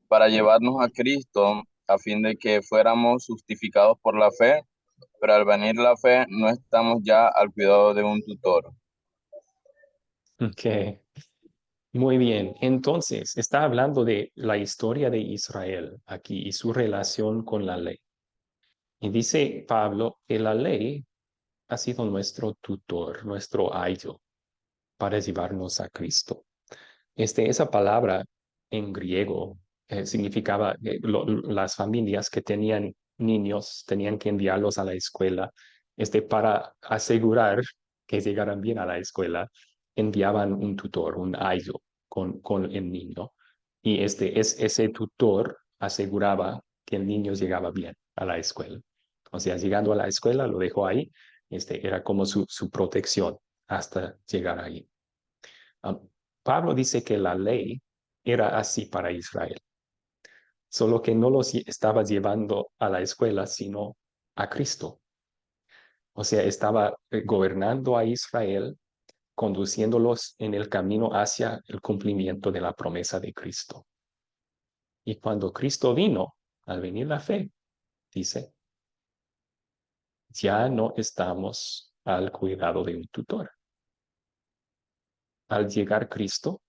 para llevarnos a Cristo, a fin de que fuéramos justificados por la fe, pero al venir la fe no estamos ya al cuidado de un tutor. Ok, muy bien. Entonces, está hablando de la historia de Israel aquí y su relación con la ley. Y dice Pablo que la ley ha sido nuestro tutor, nuestro ayo para llevarnos a Cristo. Esa palabra en griego significaba las familias que tenían niños tenían que enviarlos a la escuela, para asegurar que llegaran bien a la escuela, enviaban un tutor, un ayo con el niño. Y ese tutor aseguraba que el niño llegaba bien a la escuela. O sea, llegando a la escuela, lo dejó ahí, era como su protección hasta llegar ahí. Ah, Pablo dice que la ley era así para Israel, solo que no los estaba llevando a la escuela, sino a Cristo. O sea, estaba gobernando a Israel, conduciéndolos en el camino hacia el cumplimiento de la promesa de Cristo. Y cuando Cristo vino, al venir la fe, dice, ya no estamos al cuidado de un tutor. Al llegar Cristo,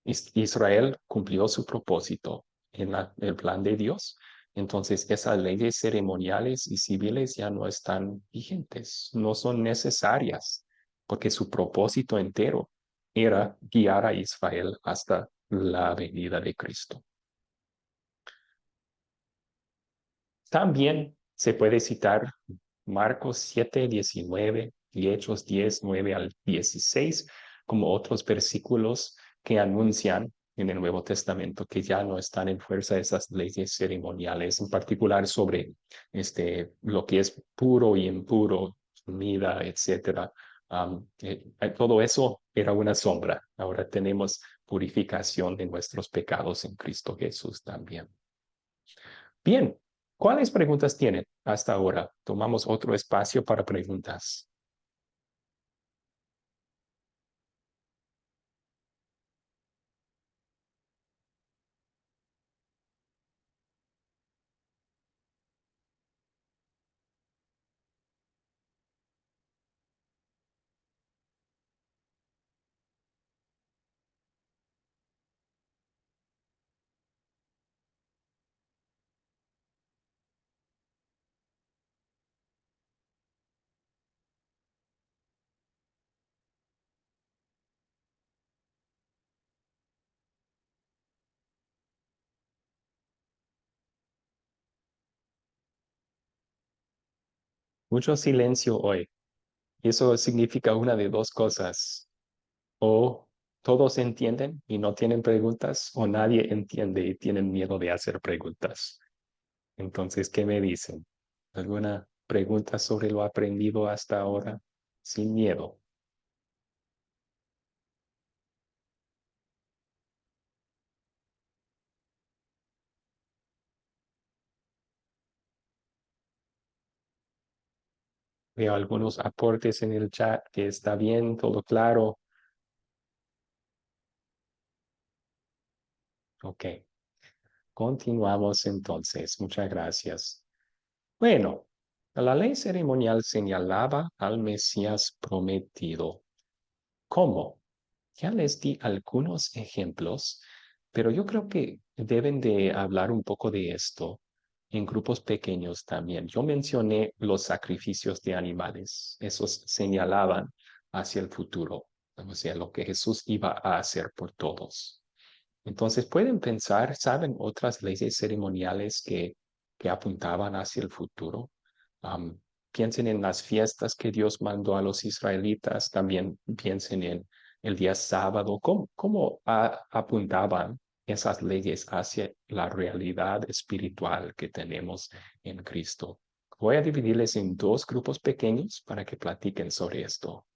Israel cumplió su propósito en el plan de Dios. Entonces, esas leyes ceremoniales y civiles ya no están vigentes, no son necesarias, porque su propósito entero era guiar a Israel hasta la venida de Cristo. También se puede citar Marcos 7, 19 y Hechos 10, 9 al 16 como otros versículos que anuncian en el Nuevo Testamento que ya no están en fuerza esas leyes ceremoniales, en particular sobre lo que es puro y impuro, comida, etcétera. Todo eso era una sombra. Ahora tenemos purificación de nuestros pecados en Cristo Jesús también. Bien, ¿cuáles preguntas tienen hasta ahora? Tomamos otro espacio para preguntas. Mucho silencio hoy. Eso significa una de dos cosas. O todos entienden y no tienen preguntas, o nadie entiende y tienen miedo de hacer preguntas. Entonces, ¿qué me dicen? ¿Alguna pregunta sobre lo aprendido hasta ahora? Sin miedo. Veo algunos aportes en el chat que está bien, todo claro. Ok, continuamos entonces. Muchas gracias. Bueno, la ley ceremonial señalaba al Mesías prometido. ¿Cómo? Ya les di algunos ejemplos, pero yo creo que deben de hablar un poco de esto en grupos pequeños también. Yo mencioné los sacrificios de animales. Esos señalaban hacia el futuro, o sea, lo que Jesús iba a hacer por todos. Entonces pueden pensar, ¿saben otras leyes ceremoniales que apuntaban hacia el futuro? Am, Piensen en las fiestas que Dios mandó a los israelitas, también piensen en el día sábado, cómo apuntaban esas leyes hacia la realidad espiritual que tenemos en Cristo. Voy a dividirles en dos grupos pequeños para que platiquen sobre esto.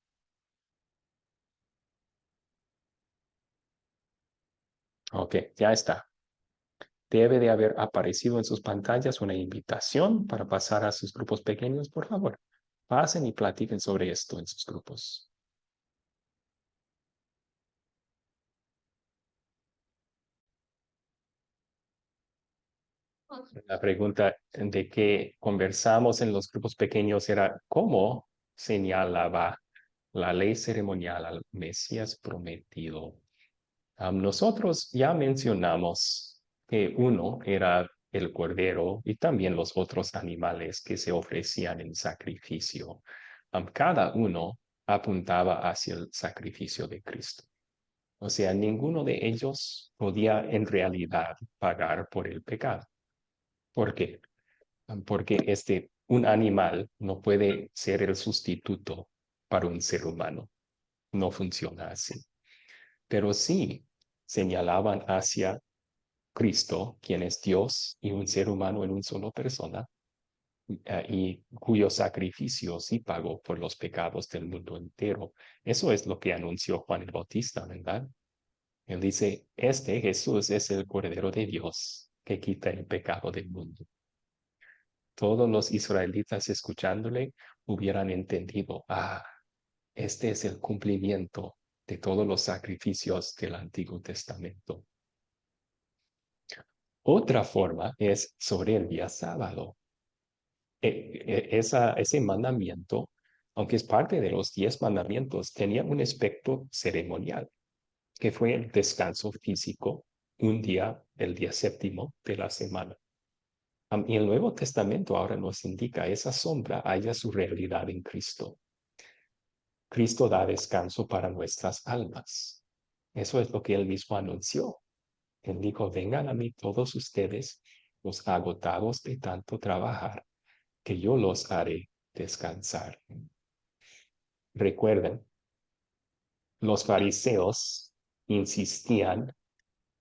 Ok, ya está. Debe de haber aparecido en sus pantallas una invitación para pasar a sus grupos pequeños. Por favor, pasen y platiquen sobre esto en sus grupos. La pregunta de que conversamos en los grupos pequeños era cómo señalaba la ley ceremonial al Mesías prometido. Nosotros ya mencionamos que uno era el cordero y también los otros animales que se ofrecían en sacrificio. Cada uno apuntaba hacia el sacrificio de Cristo. O sea, ninguno de ellos podía en realidad pagar por el pecado. ¿Por qué? Porque un animal no puede ser el sustituto para un ser humano. No funciona así. Pero sí señalaban hacia Cristo, quien es Dios y un ser humano en una sola persona, y cuyo sacrificio sí pagó por los pecados del mundo entero. Eso es lo que anunció Juan el Bautista, ¿verdad? Él dice, este Jesús es el Cordero de Dios que quita el pecado del mundo. Todos los israelitas escuchándole hubieran entendido, este es el cumplimiento de todos los sacrificios del Antiguo Testamento. Otra forma es sobre el día sábado. Ese mandamiento, aunque es parte de los 10 mandamientos, tenía un aspecto ceremonial, que fue el descanso físico, un día, el día séptimo de la semana. Y el Nuevo Testamento ahora nos indica esa sombra haya su realidad en Cristo. Cristo da descanso para nuestras almas. Eso es lo que él mismo anunció. Él dijo, vengan a mí todos ustedes, los agotados de tanto trabajar, que yo los haré descansar. Recuerden, los fariseos insistían,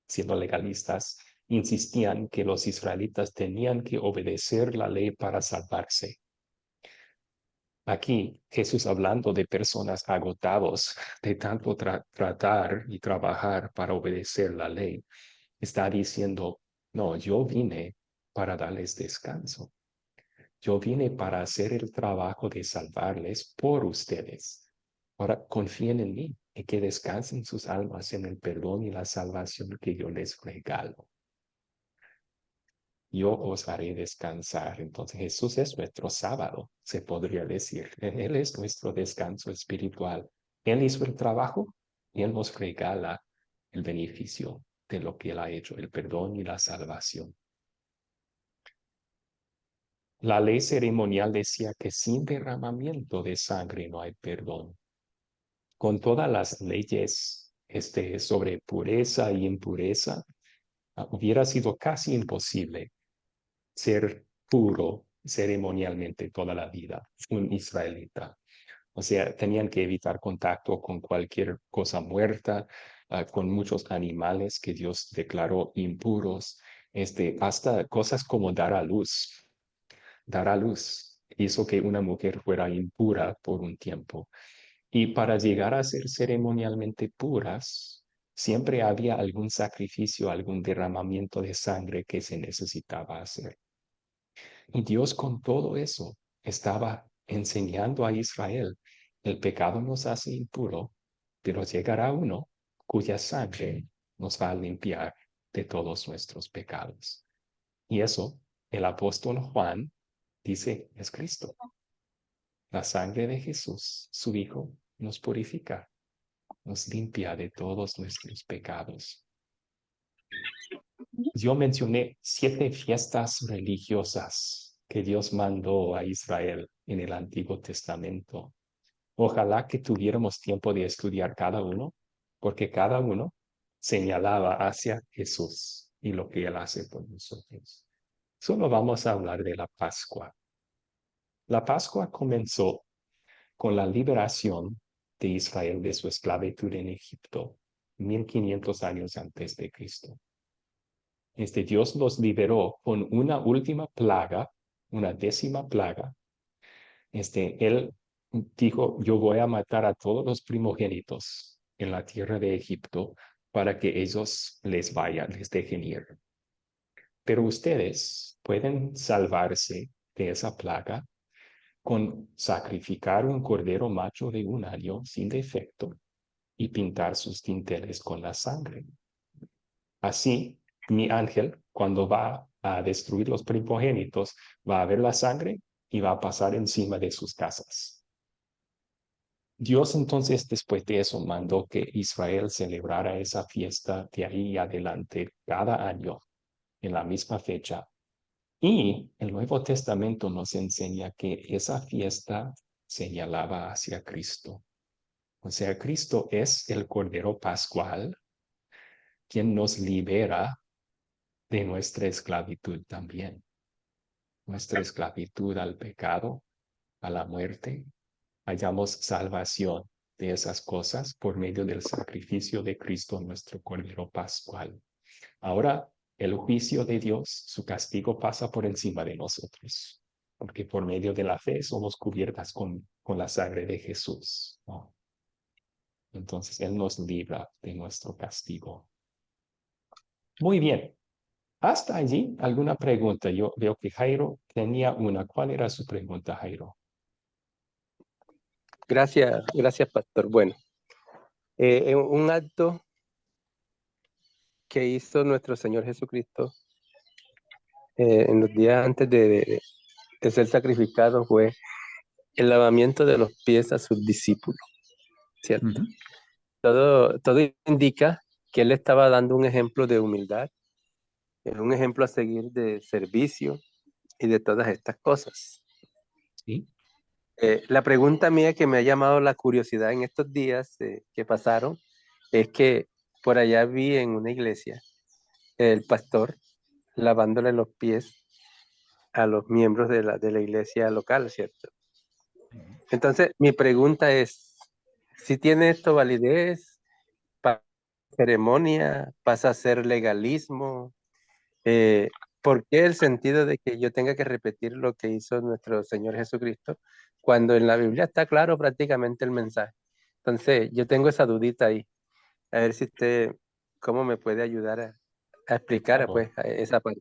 siendo legalistas, insistían que los israelitas tenían que obedecer la ley para salvarse. Aquí Jesús hablando de personas agotados de tanto tratar y trabajar para obedecer la ley, está diciendo, no, yo vine para darles descanso. Yo vine para hacer el trabajo de salvarles por ustedes. Ahora confíen en mí y que descansen sus almas en el perdón y la salvación que yo les regalo. Yo os haré descansar. Entonces Jesús es nuestro sábado, se podría decir. Él es nuestro descanso espiritual. Él hizo el trabajo y Él nos regala el beneficio de lo que Él ha hecho, el perdón y la salvación. La ley ceremonial decía que sin derramamiento de sangre no hay perdón. Con todas las leyes sobre pureza y impureza, hubiera sido casi imposible ser puro ceremonialmente toda la vida, un israelita. O sea, tenían que evitar contacto con cualquier cosa muerta, con muchos animales que Dios declaró impuros, hasta cosas como dar a luz. Dar a luz hizo que una mujer fuera impura por un tiempo. Y para llegar a ser ceremonialmente puras, siempre había algún sacrificio, algún derramamiento de sangre que se necesitaba hacer. Y Dios con todo eso estaba enseñando a Israel, el pecado nos hace impuro, pero llegará uno cuya sangre nos va a limpiar de todos nuestros pecados. Y eso, el apóstol Juan dice, es Cristo. La sangre de Jesús, su Hijo, nos purifica, nos limpia de todos nuestros pecados. Yo mencioné 7 fiestas religiosas que Dios mandó a Israel en el Antiguo Testamento. Ojalá que tuviéramos tiempo de estudiar cada uno, porque cada uno señalaba hacia Jesús y lo que Él hace por nosotros. Solo vamos a hablar de la Pascua. La Pascua comenzó con la liberación de Israel de su esclavitud en Egipto, 1500 años antes de Cristo. Dios los liberó con una última plaga, una 10ª plaga. Él dijo, yo voy a matar a todos los primogénitos en la tierra de Egipto para que ellos les dejen ir. Pero ustedes pueden salvarse de esa plaga con sacrificar un cordero macho de 1 año sin defecto y pintar sus dinteles con la sangre. Así, mi ángel, cuando va a destruir los primogénitos, va a ver la sangre y va a pasar encima de sus casas. Dios entonces, después de eso, mandó que Israel celebrara esa fiesta de ahí adelante cada año, en la misma fecha. Y el Nuevo Testamento nos enseña que esa fiesta señalaba hacia Cristo. O sea, Cristo es el Cordero Pascual, quien nos libera de nuestra esclavitud también. Nuestra esclavitud al pecado, a la muerte. Hallamos salvación de esas cosas por medio del sacrificio de Cristo, nuestro Cordero Pascual. Ahora, el juicio de Dios, su castigo pasa por encima de nosotros, porque por medio de la fe somos cubiertas con la sangre de Jesús, ¿no? Entonces, Él nos libra de nuestro castigo. Muy bien. Hasta allí, ¿alguna pregunta? Yo veo que Jairo tenía una. ¿Cuál era su pregunta, Jairo? Gracias, pastor. Bueno, un acto que hizo nuestro Señor Jesucristo en los días antes de ser sacrificado fue el lavamiento de los pies a sus discípulos, ¿cierto? Todo indica que Él estaba dando un ejemplo de humildad, un ejemplo a seguir de servicio y de todas estas cosas. Sí. La pregunta mía que me ha llamado la curiosidad en estos días que pasaron es que por allá vi en una iglesia el pastor lavándole los pies a los miembros de la iglesia local, ¿cierto? Entonces, mi pregunta es, si tiene esto validez, para ceremonia, pasa a ser legalismo, ¿por qué el sentido de que yo tenga que repetir lo que hizo nuestro Señor Jesucristo cuando en la Biblia está claro prácticamente el mensaje? Entonces, yo tengo esa dudita ahí. A ver si usted, ¿cómo me puede ayudar a explicar Claro. pues esa parte?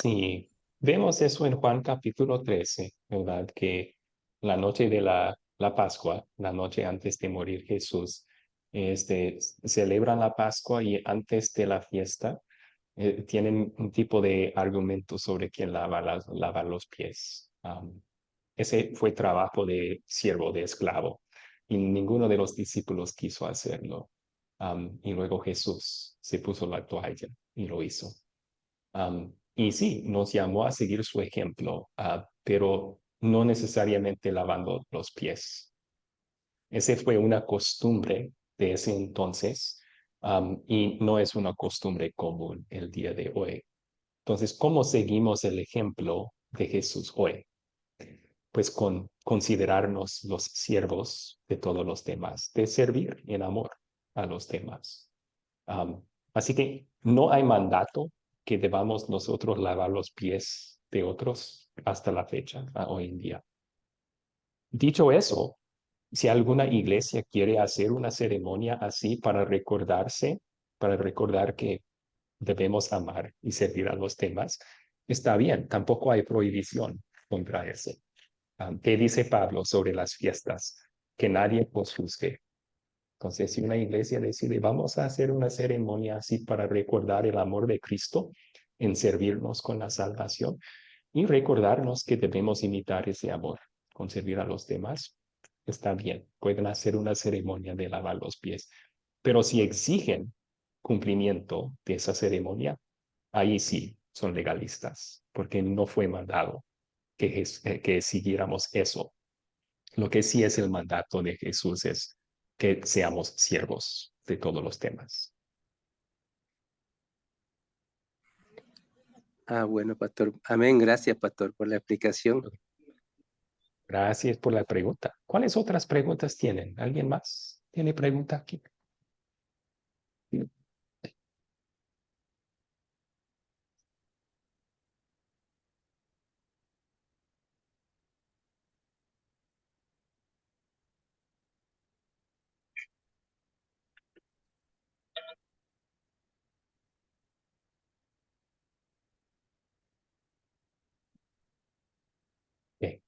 Sí, vemos eso en Juan capítulo 13, ¿verdad? Que la noche de la Pascua, la noche antes de morir Jesús, celebran la Pascua y antes de la fiesta tienen un tipo de argumento sobre quién lava los pies. Ese fue trabajo de siervo, de esclavo, y ninguno de los discípulos quiso hacerlo. Y luego Jesús se puso la toalla y lo hizo. Y sí, nos llamó a seguir su ejemplo, pero no necesariamente lavando los pies. Ese fue una costumbre de ese entonces, y no es una costumbre común el día de hoy. Entonces, ¿cómo seguimos el ejemplo de Jesús hoy? Pues con considerarnos los siervos de todos los demás, de servir en amor a los demás. Así que no hay mandato que debamos nosotros lavar los pies de otros hasta la fecha, hoy en día. Dicho eso, si alguna iglesia quiere hacer una ceremonia así para recordar que debemos amar y servir a los demás, está bien, tampoco hay prohibición contra eso. ¿Qué dice Pablo sobre las fiestas? Que nadie os juzgue. Entonces, si una iglesia decide, vamos a hacer una ceremonia así para recordar el amor de Cristo en servirnos con la salvación y recordarnos que debemos imitar ese amor con servir a los demás, está bien. Pueden hacer una ceremonia de lavar los pies. Pero si exigen cumplimiento de esa ceremonia, ahí sí son legalistas, porque no fue mandado que siguiéramos eso. Lo que sí es el mandato de Jesús es que seamos siervos de todos los temas. Bueno, pastor. Amén. Gracias, pastor, por la explicación. Gracias por la pregunta. ¿Cuáles otras preguntas tienen? ¿Alguien más tiene pregunta aquí? Okay.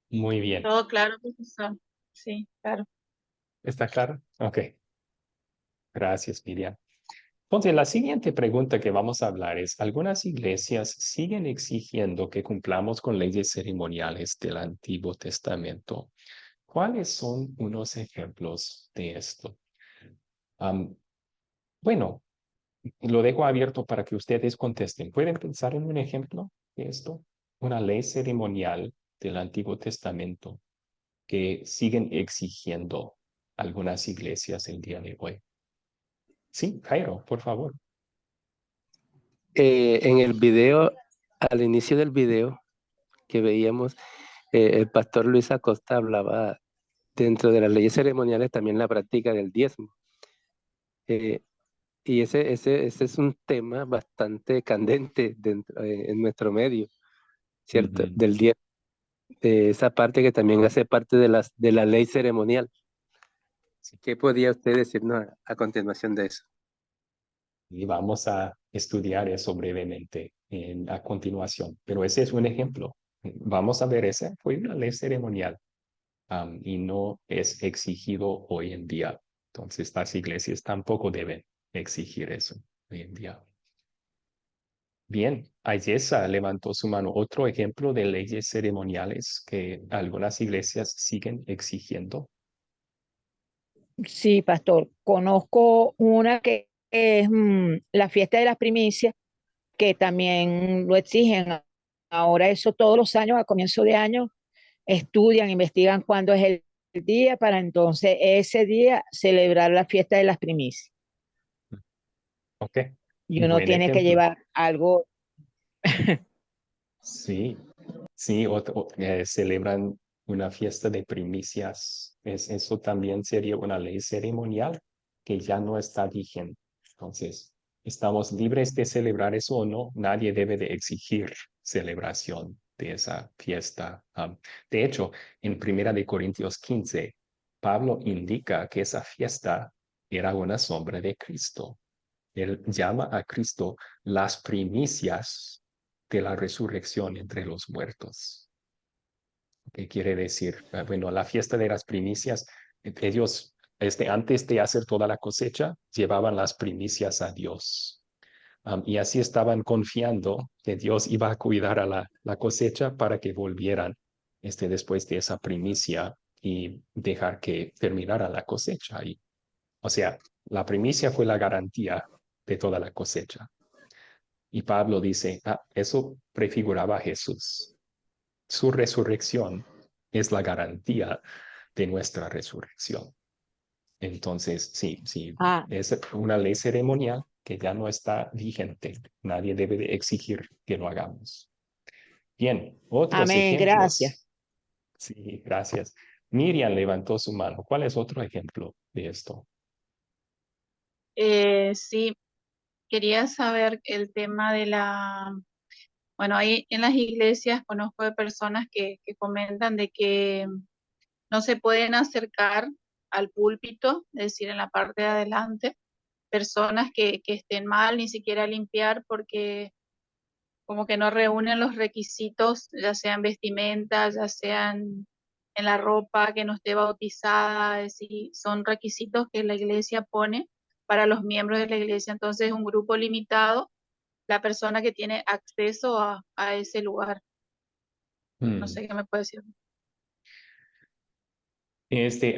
Muy bien. Todo claro, profesor. Sí, claro. ¿Está claro? Ok. Gracias, Miriam. Entonces, la siguiente pregunta que vamos a hablar es, algunas iglesias siguen exigiendo que cumplamos con leyes ceremoniales del Antiguo Testamento. ¿Cuáles son unos ejemplos de esto? Bueno, lo dejo abierto para que ustedes contesten. ¿Pueden pensar en un ejemplo de esto? Una ley ceremonial del Antiguo Testamento que siguen exigiendo algunas iglesias el día de hoy. Sí, Jairo, por favor. En el video, al inicio del video que veíamos, el pastor Luis Acosta hablaba dentro de las leyes ceremoniales también la práctica del diezmo. Y ese es un tema bastante candente dentro, en nuestro medio, ¿cierto? Ujú. Del diezmo. Esa parte que también hace parte de la ley ceremonial. ¿Qué podía usted decirnos a continuación de eso? Y vamos a estudiar eso brevemente a continuación. Pero ese es un ejemplo. Vamos a ver ese. Fue una ley ceremonial y no es exigido hoy en día. Entonces, las iglesias tampoco deben exigir eso hoy en día. Bien, Ayesa levantó su mano. Otro ejemplo de leyes ceremoniales que algunas iglesias siguen exigiendo. Sí, pastor. Conozco una que es la fiesta de las primicias, que también lo exigen. Ahora eso todos los años, a comienzo de año, estudian, investigan cuándo es el día para entonces ese día celebrar la fiesta de las primicias. Ok, Y uno buen tiene que ejemplo. llevar algo. Sí, sí, celebran una fiesta de primicias. Eso también sería una ley ceremonial que ya no está vigente. Entonces, estamos libres de celebrar eso o no. Nadie debe de exigir celebración de esa fiesta. De hecho, en Primera de Corintios 15, Pablo indica que esa fiesta era una sombra de Cristo. Él llama a Cristo las primicias de la resurrección entre los muertos. ¿Qué quiere decir? Bueno, la fiesta de las primicias, ellos, antes de hacer toda la cosecha, llevaban las primicias a Dios. Y así estaban confiando que Dios iba a cuidar a la cosecha para que volvieran después de esa primicia y dejar que terminara la cosecha. O sea, la primicia fue la garantía de toda la cosecha. Y Pablo dice, eso prefiguraba a Jesús. Su resurrección es la garantía de nuestra resurrección. Entonces, sí, sí, Ah, es una ley ceremonial que ya no está vigente. Nadie debe de exigir que lo hagamos. Bien, otros amén, gracias. ejemplos. Sí, gracias. Miriam levantó su mano. ¿Cuál es otro ejemplo de esto? Sí, quería saber el tema de bueno, ahí en las iglesias conozco de personas que comentan de que no se pueden acercar al púlpito, es decir, en la parte de adelante, personas que estén mal, ni siquiera limpiar, porque como que no reúnen los requisitos, ya sean vestimentas, ya sean en la ropa, que no esté bautizada, es decir, son requisitos que la iglesia pone para los miembros de la iglesia. Entonces, un grupo limitado, la persona que tiene acceso a ese lugar. No Mm. sé qué me puede decir.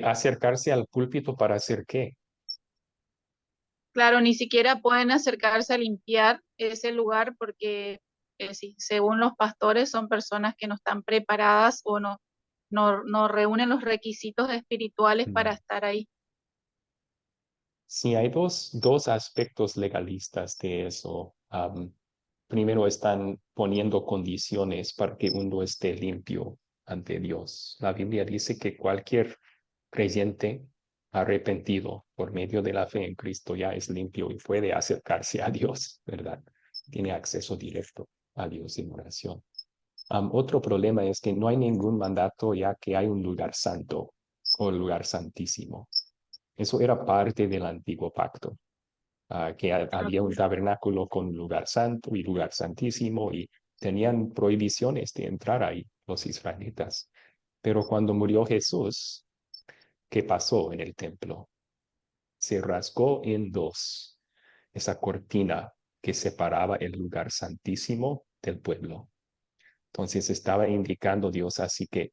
Acercarse al púlpito para hacer qué. Claro, ni siquiera pueden acercarse a limpiar ese lugar porque sí, según los pastores son personas que no están preparadas o no reúnen los requisitos espirituales para Mm. estar ahí. Sí, hay dos aspectos legalistas de eso. Primero, están poniendo condiciones para que uno esté limpio ante Dios. La Biblia dice que cualquier creyente arrepentido por medio de la fe en Cristo ya es limpio y puede acercarse a Dios, ¿verdad? Tiene acceso directo a Dios en oración. Otro problema es que no hay ningún mandato ya que hay un lugar santo o lugar santísimo. Eso era parte del antiguo pacto, que había un tabernáculo con lugar santo y lugar santísimo y tenían prohibiciones de entrar ahí los israelitas. Pero cuando murió Jesús, ¿qué pasó en el templo? Se rasgó en dos esa cortina que separaba el lugar santísimo del pueblo. Entonces estaba indicando Dios así que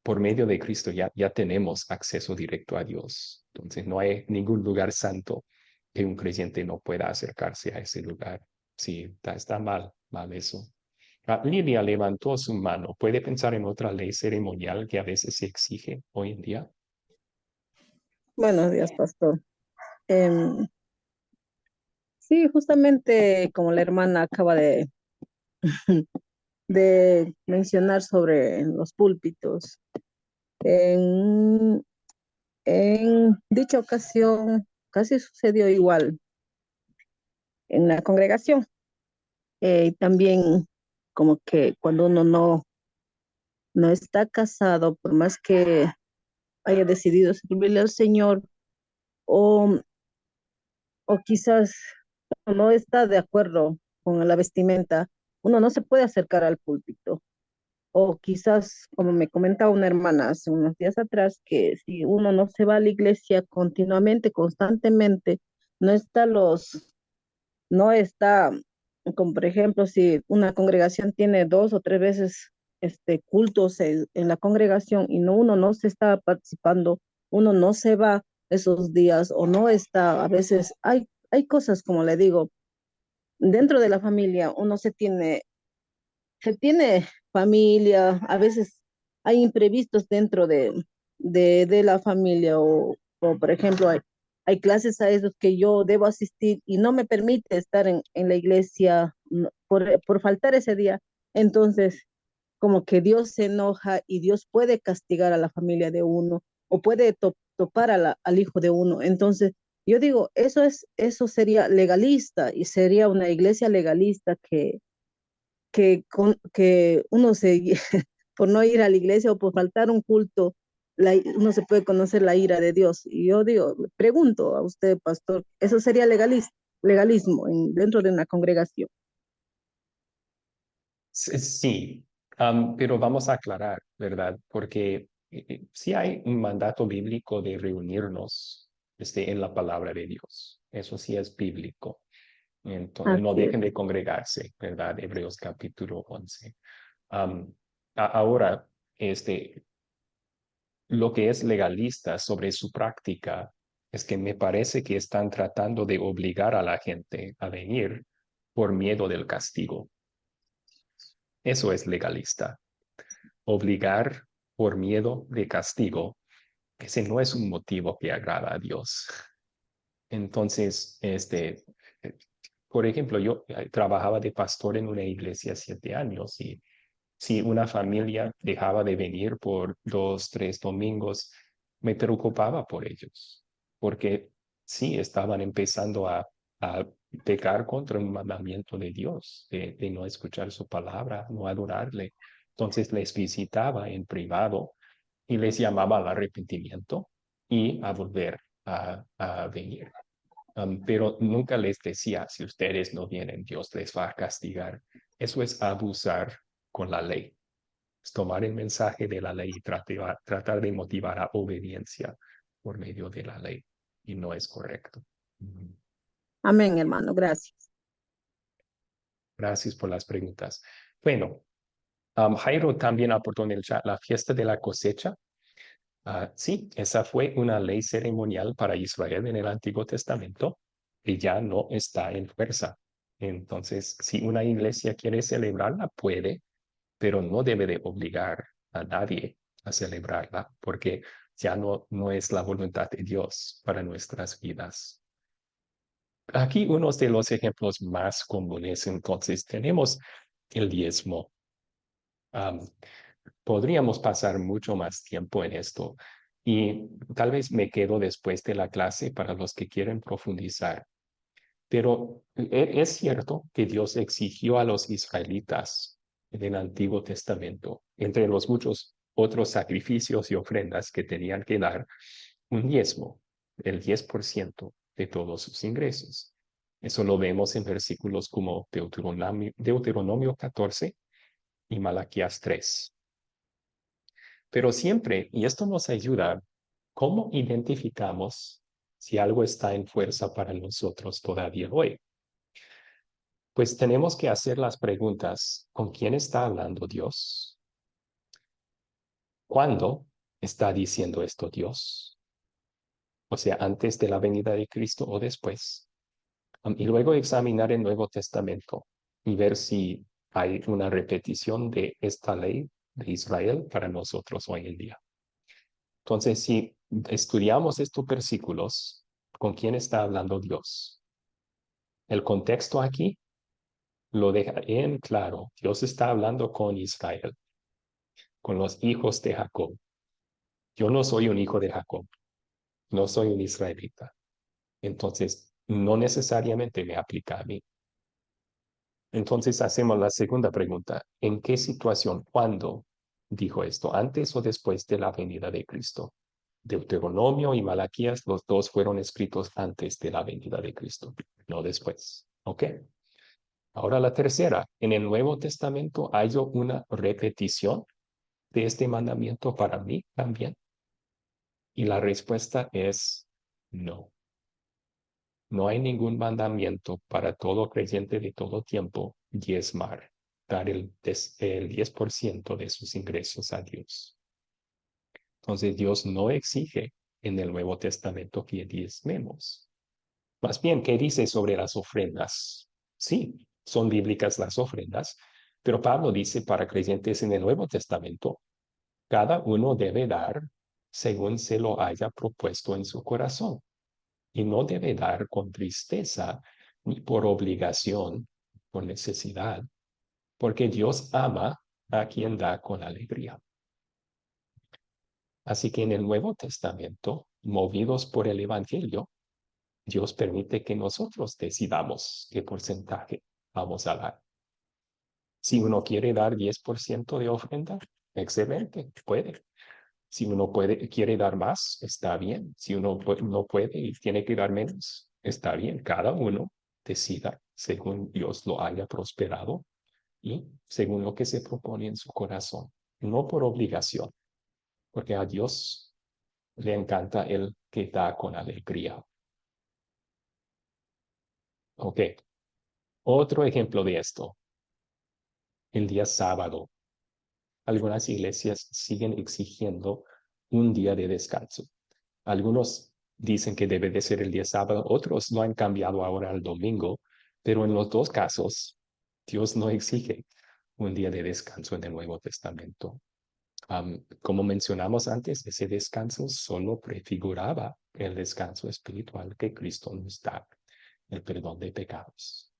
por medio de Cristo ya tenemos acceso directo a Dios. Entonces no hay ningún lugar santo que un creyente no pueda acercarse a ese lugar. Sí, está mal eso. Lilia levantó su mano. ¿Puede pensar en otra ley ceremonial que a veces se exige hoy en día? Buenos días, pastor. Em, sí, justamente como la hermana acaba de mencionar sobre los púlpitos. En, en dicha ocasión casi sucedió igual en la congregación. También como que cuando uno no está casado, por más que haya decidido servirle al Señor, o, o quizás no está de acuerdo con la vestimenta, uno no se puede acercar al púlpito. O quizás, como me comentaba una hermana hace unos días atrás, que si uno no se va a la iglesia continuamente, constantemente, no está no está, como por ejemplo, si una congregación tiene 2 o 3 veces cultos en la congregación y uno no se está participando, uno no se va esos días o no está, a veces hay cosas, como le digo, dentro de la familia uno se tiene familia, a veces hay imprevistos dentro de la familia o, por ejemplo, hay clases a esos que yo debo asistir y no me permite estar en la iglesia por faltar ese día. Entonces, como que Dios se enoja y Dios puede castigar a la familia de uno o puede topar al hijo de uno. Entonces, yo digo, eso sería legalista y sería una iglesia legalista que uno por no ir a la iglesia o por faltar un culto, uno se puede conocer la ira de Dios. Y yo digo, pregunto a usted, pastor, ¿eso sería legalismo dentro de una congregación? Sí, pero vamos a aclarar, ¿verdad? Porque sí hay un mandato bíblico de reunirnos en la palabra de Dios. Eso sí es bíblico. Entonces, no Así es. dejen de congregarse, ¿verdad? Hebreos capítulo 11. Am, ahora, lo que es legalista sobre su práctica es que me parece que están tratando de obligar a la gente a venir por miedo del castigo. Eso es legalista. Obligar por miedo de castigo, ese no es un motivo que agrada a Dios. Entonces, eh, por ejemplo, yo trabajaba de pastor en una iglesia 7 años y si una familia dejaba de venir por 2, 3 domingos, me preocupaba por ellos, porque sí estaban empezando a pecar contra un mandamiento de Dios, de no escuchar su palabra, no adorarle. Entonces les visitaba en privado y les llamaba al arrepentimiento y a volver a venir. pero nunca les decía, si ustedes no vienen, Dios les va a castigar. Eso es abusar con la ley. Es tomar el mensaje de la ley y tratar de motivar a obediencia por medio de la ley. Y no es correcto. Amén, hermano, gracias. Gracias por las preguntas. Bueno, Jairo también aportó en el chat la fiesta de la cosecha. Sí, esa fue una ley ceremonial para Israel en el Antiguo Testamento y ya no está en fuerza. Entonces, si una iglesia quiere celebrarla, puede, pero no debe de obligar a nadie a celebrarla porque ya no es la voluntad de Dios para nuestras vidas. Aquí unos de los ejemplos más comunes, entonces, tenemos el diezmo. Podríamos pasar mucho más tiempo en esto y tal vez me quedo después de la clase para los que quieren profundizar. Pero es cierto que Dios exigió a los israelitas en el Antiguo Testamento, entre los muchos otros sacrificios y ofrendas que tenían que dar, un diezmo, el 10% de todos sus ingresos. Eso lo vemos en versículos como Deuteronomio 14 y Malaquías 3. Pero siempre, y esto nos ayuda, ¿cómo identificamos si algo está en fuerza para nosotros todavía hoy? Pues tenemos que hacer las preguntas, ¿con quién está hablando Dios? ¿Cuándo está diciendo esto Dios? O sea, antes de la venida de Cristo o después. Y luego examinar el Nuevo Testamento y ver si hay una repetición de esta ley de Israel para nosotros hoy en día. Entonces, si estudiamos estos versículos, ¿con quién está hablando Dios? El contexto aquí lo deja en claro. Dios está hablando con Israel, con los hijos de Jacob. Yo no soy un hijo de Jacob, no soy un israelita. Entonces, no necesariamente me aplica a mí. Entonces, hacemos la segunda pregunta. ¿En qué situación, cuándo dijo esto? ¿Antes o después de la venida de Cristo? Deuteronomio y Malaquías, los dos fueron escritos antes de la venida de Cristo, no después. ¿Ok? Ahora la tercera. En el Nuevo Testamento hay una repetición de este mandamiento para mí también. Y la respuesta es no. No hay ningún mandamiento para todo creyente de todo tiempo diezmar, dar el 10% de sus ingresos a Dios. Entonces Dios no exige en el Nuevo Testamento que diezmemos. Más bien, ¿qué dice sobre las ofrendas? Sí, son bíblicas las ofrendas, pero Pablo dice para creyentes en el Nuevo Testamento, cada uno debe dar según se lo haya propuesto en su corazón y no debe dar con tristeza ni por obligación, por necesidad, porque Dios ama a quien da con alegría. Así que en el Nuevo Testamento, movidos por el Evangelio, Dios permite que nosotros decidamos qué porcentaje vamos a dar. Si uno quiere dar 10% de ofrenda, excelente, puede. Si uno quiere dar más, está bien. Si uno no puede y tiene que dar menos, está bien. Cada uno decida según Dios lo haya prosperado y según lo que se propone en su corazón, no por obligación, porque a Dios le encanta el que da con alegría. Ok, otro ejemplo de esto, el día sábado. Algunas iglesias siguen exigiendo un día de descanso. Algunos dicen que debe de ser el día sábado, otros lo han cambiado ahora al domingo, pero en los dos casos, Dios no exige un día de descanso en el Nuevo Testamento. Como mencionamos antes, ese descanso solo prefiguraba el descanso espiritual que Cristo nos da, el perdón de pecados.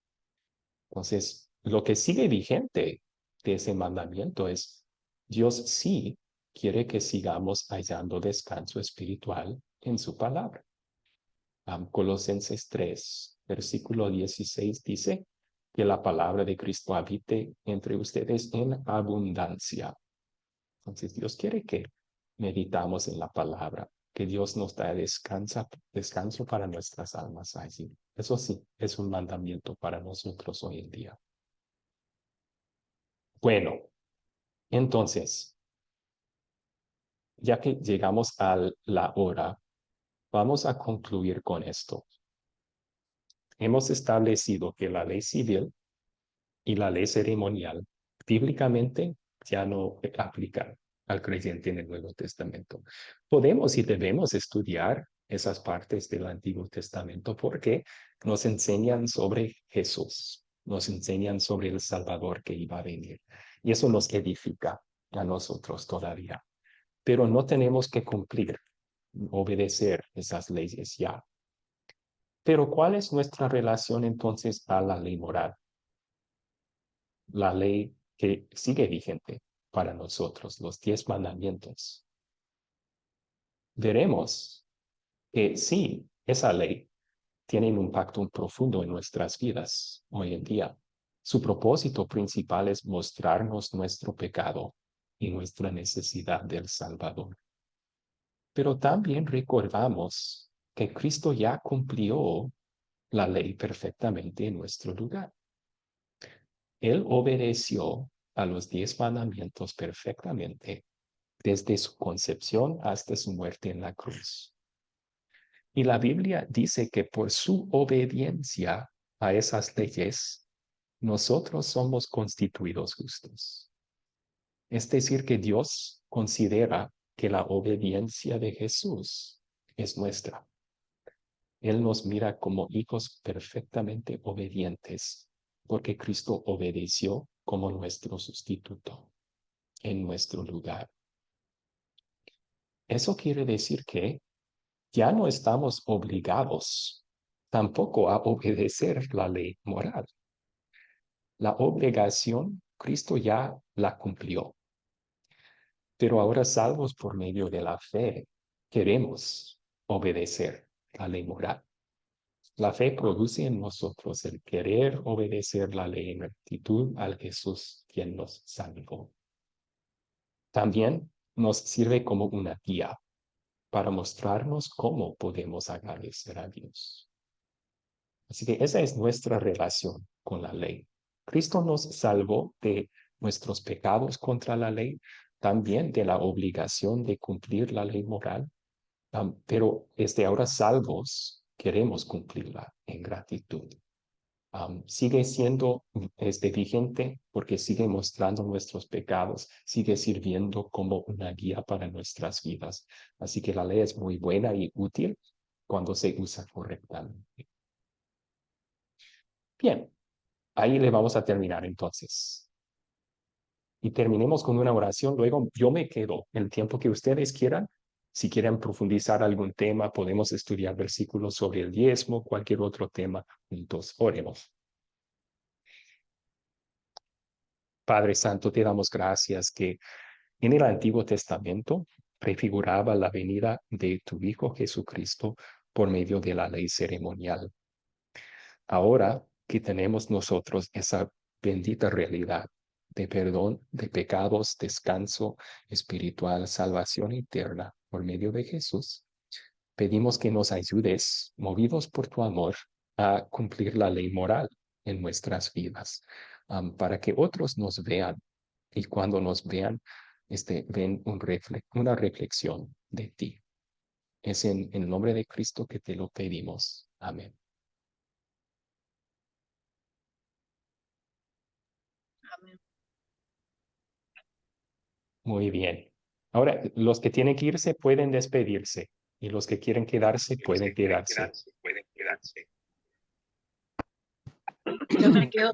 Entonces, lo que sigue vigente de ese mandamiento es, Dios sí quiere que sigamos hallando descanso espiritual en su palabra. Colosenses 3, versículo 16 dice que la palabra de Cristo habite entre ustedes en abundancia. Entonces Dios quiere que meditamos en la palabra. que Dios nos da descanso para nuestras almas allí. Eso sí, es un mandamiento para nosotros hoy en día. Bueno, entonces, ya que llegamos a la hora, vamos a concluir con esto. Hemos establecido que la ley civil y la ley ceremonial bíblicamente ya no aplican al creyente en el Nuevo Testamento. Podemos y debemos estudiar esas partes del Antiguo Testamento porque nos enseñan sobre Jesús, nos enseñan sobre el Salvador que iba a venir. Y eso nos edifica a nosotros todavía. Pero no tenemos que cumplir, obedecer esas leyes ya. Pero ¿cuál es nuestra relación entonces a la ley moral? La ley que sigue vigente para nosotros, los 10 mandamientos. Veremos que sí, esa ley tiene un impacto profundo en nuestras vidas hoy en día. Su propósito principal es mostrarnos nuestro pecado y nuestra necesidad del Salvador. Pero también recordamos que Cristo ya cumplió la ley perfectamente en nuestro lugar. Él obedeció a los 10 mandamientos perfectamente desde su concepción hasta su muerte en la cruz. Y la Biblia dice que por su obediencia a esas leyes, nosotros somos constituidos justos. Es decir, que Dios considera que la obediencia de Jesús es nuestra. Él nos mira como hijos perfectamente obedientes, porque Cristo obedeció como nuestro sustituto en nuestro lugar. Eso quiere decir que ya no estamos obligados tampoco a obedecer la ley moral. La obligación, Cristo ya la cumplió. Pero ahora, salvos por medio de la fe, queremos obedecer la ley moral. La fe produce en nosotros el querer obedecer la ley en actitud al Jesús quien nos salvó. También nos sirve como una guía para mostrarnos cómo podemos agradecer a Dios. Así que esa es nuestra relación con la ley. Cristo nos salvó de nuestros pecados contra la ley, también de la obligación de cumplir la ley moral, pero desde ahora salvos queremos cumplirla en gratitud. Sigue siendo vigente porque sigue mostrando nuestros pecados, sigue sirviendo como una guía para nuestras vidas. Así que la ley es muy buena y útil cuando se usa correctamente. Bien, ahí le vamos a terminar entonces. Y terminemos con una oración. Luego yo me quedo el tiempo que ustedes quieran. Si quieren profundizar algún tema, podemos estudiar versículos sobre el diezmo, cualquier otro tema juntos. Oremos. Padre Santo, te damos gracias que en el Antiguo Testamento prefiguraba la venida de tu Hijo Jesucristo por medio de la ley ceremonial. Ahora que tenemos nosotros esa bendita realidad de perdón de pecados, descanso espiritual, salvación eterna por medio de Jesús, pedimos que nos ayudes, movidos por tu amor, a cumplir la ley moral en nuestras vidas, para que otros nos vean y cuando nos vean, ven una reflexión de ti. Es en el nombre de Cristo que te lo pedimos. Amén. Amén. Muy bien. Ahora, los que tienen que irse pueden despedirse y los que quieren quedarse pueden quedarse. Yo me quedo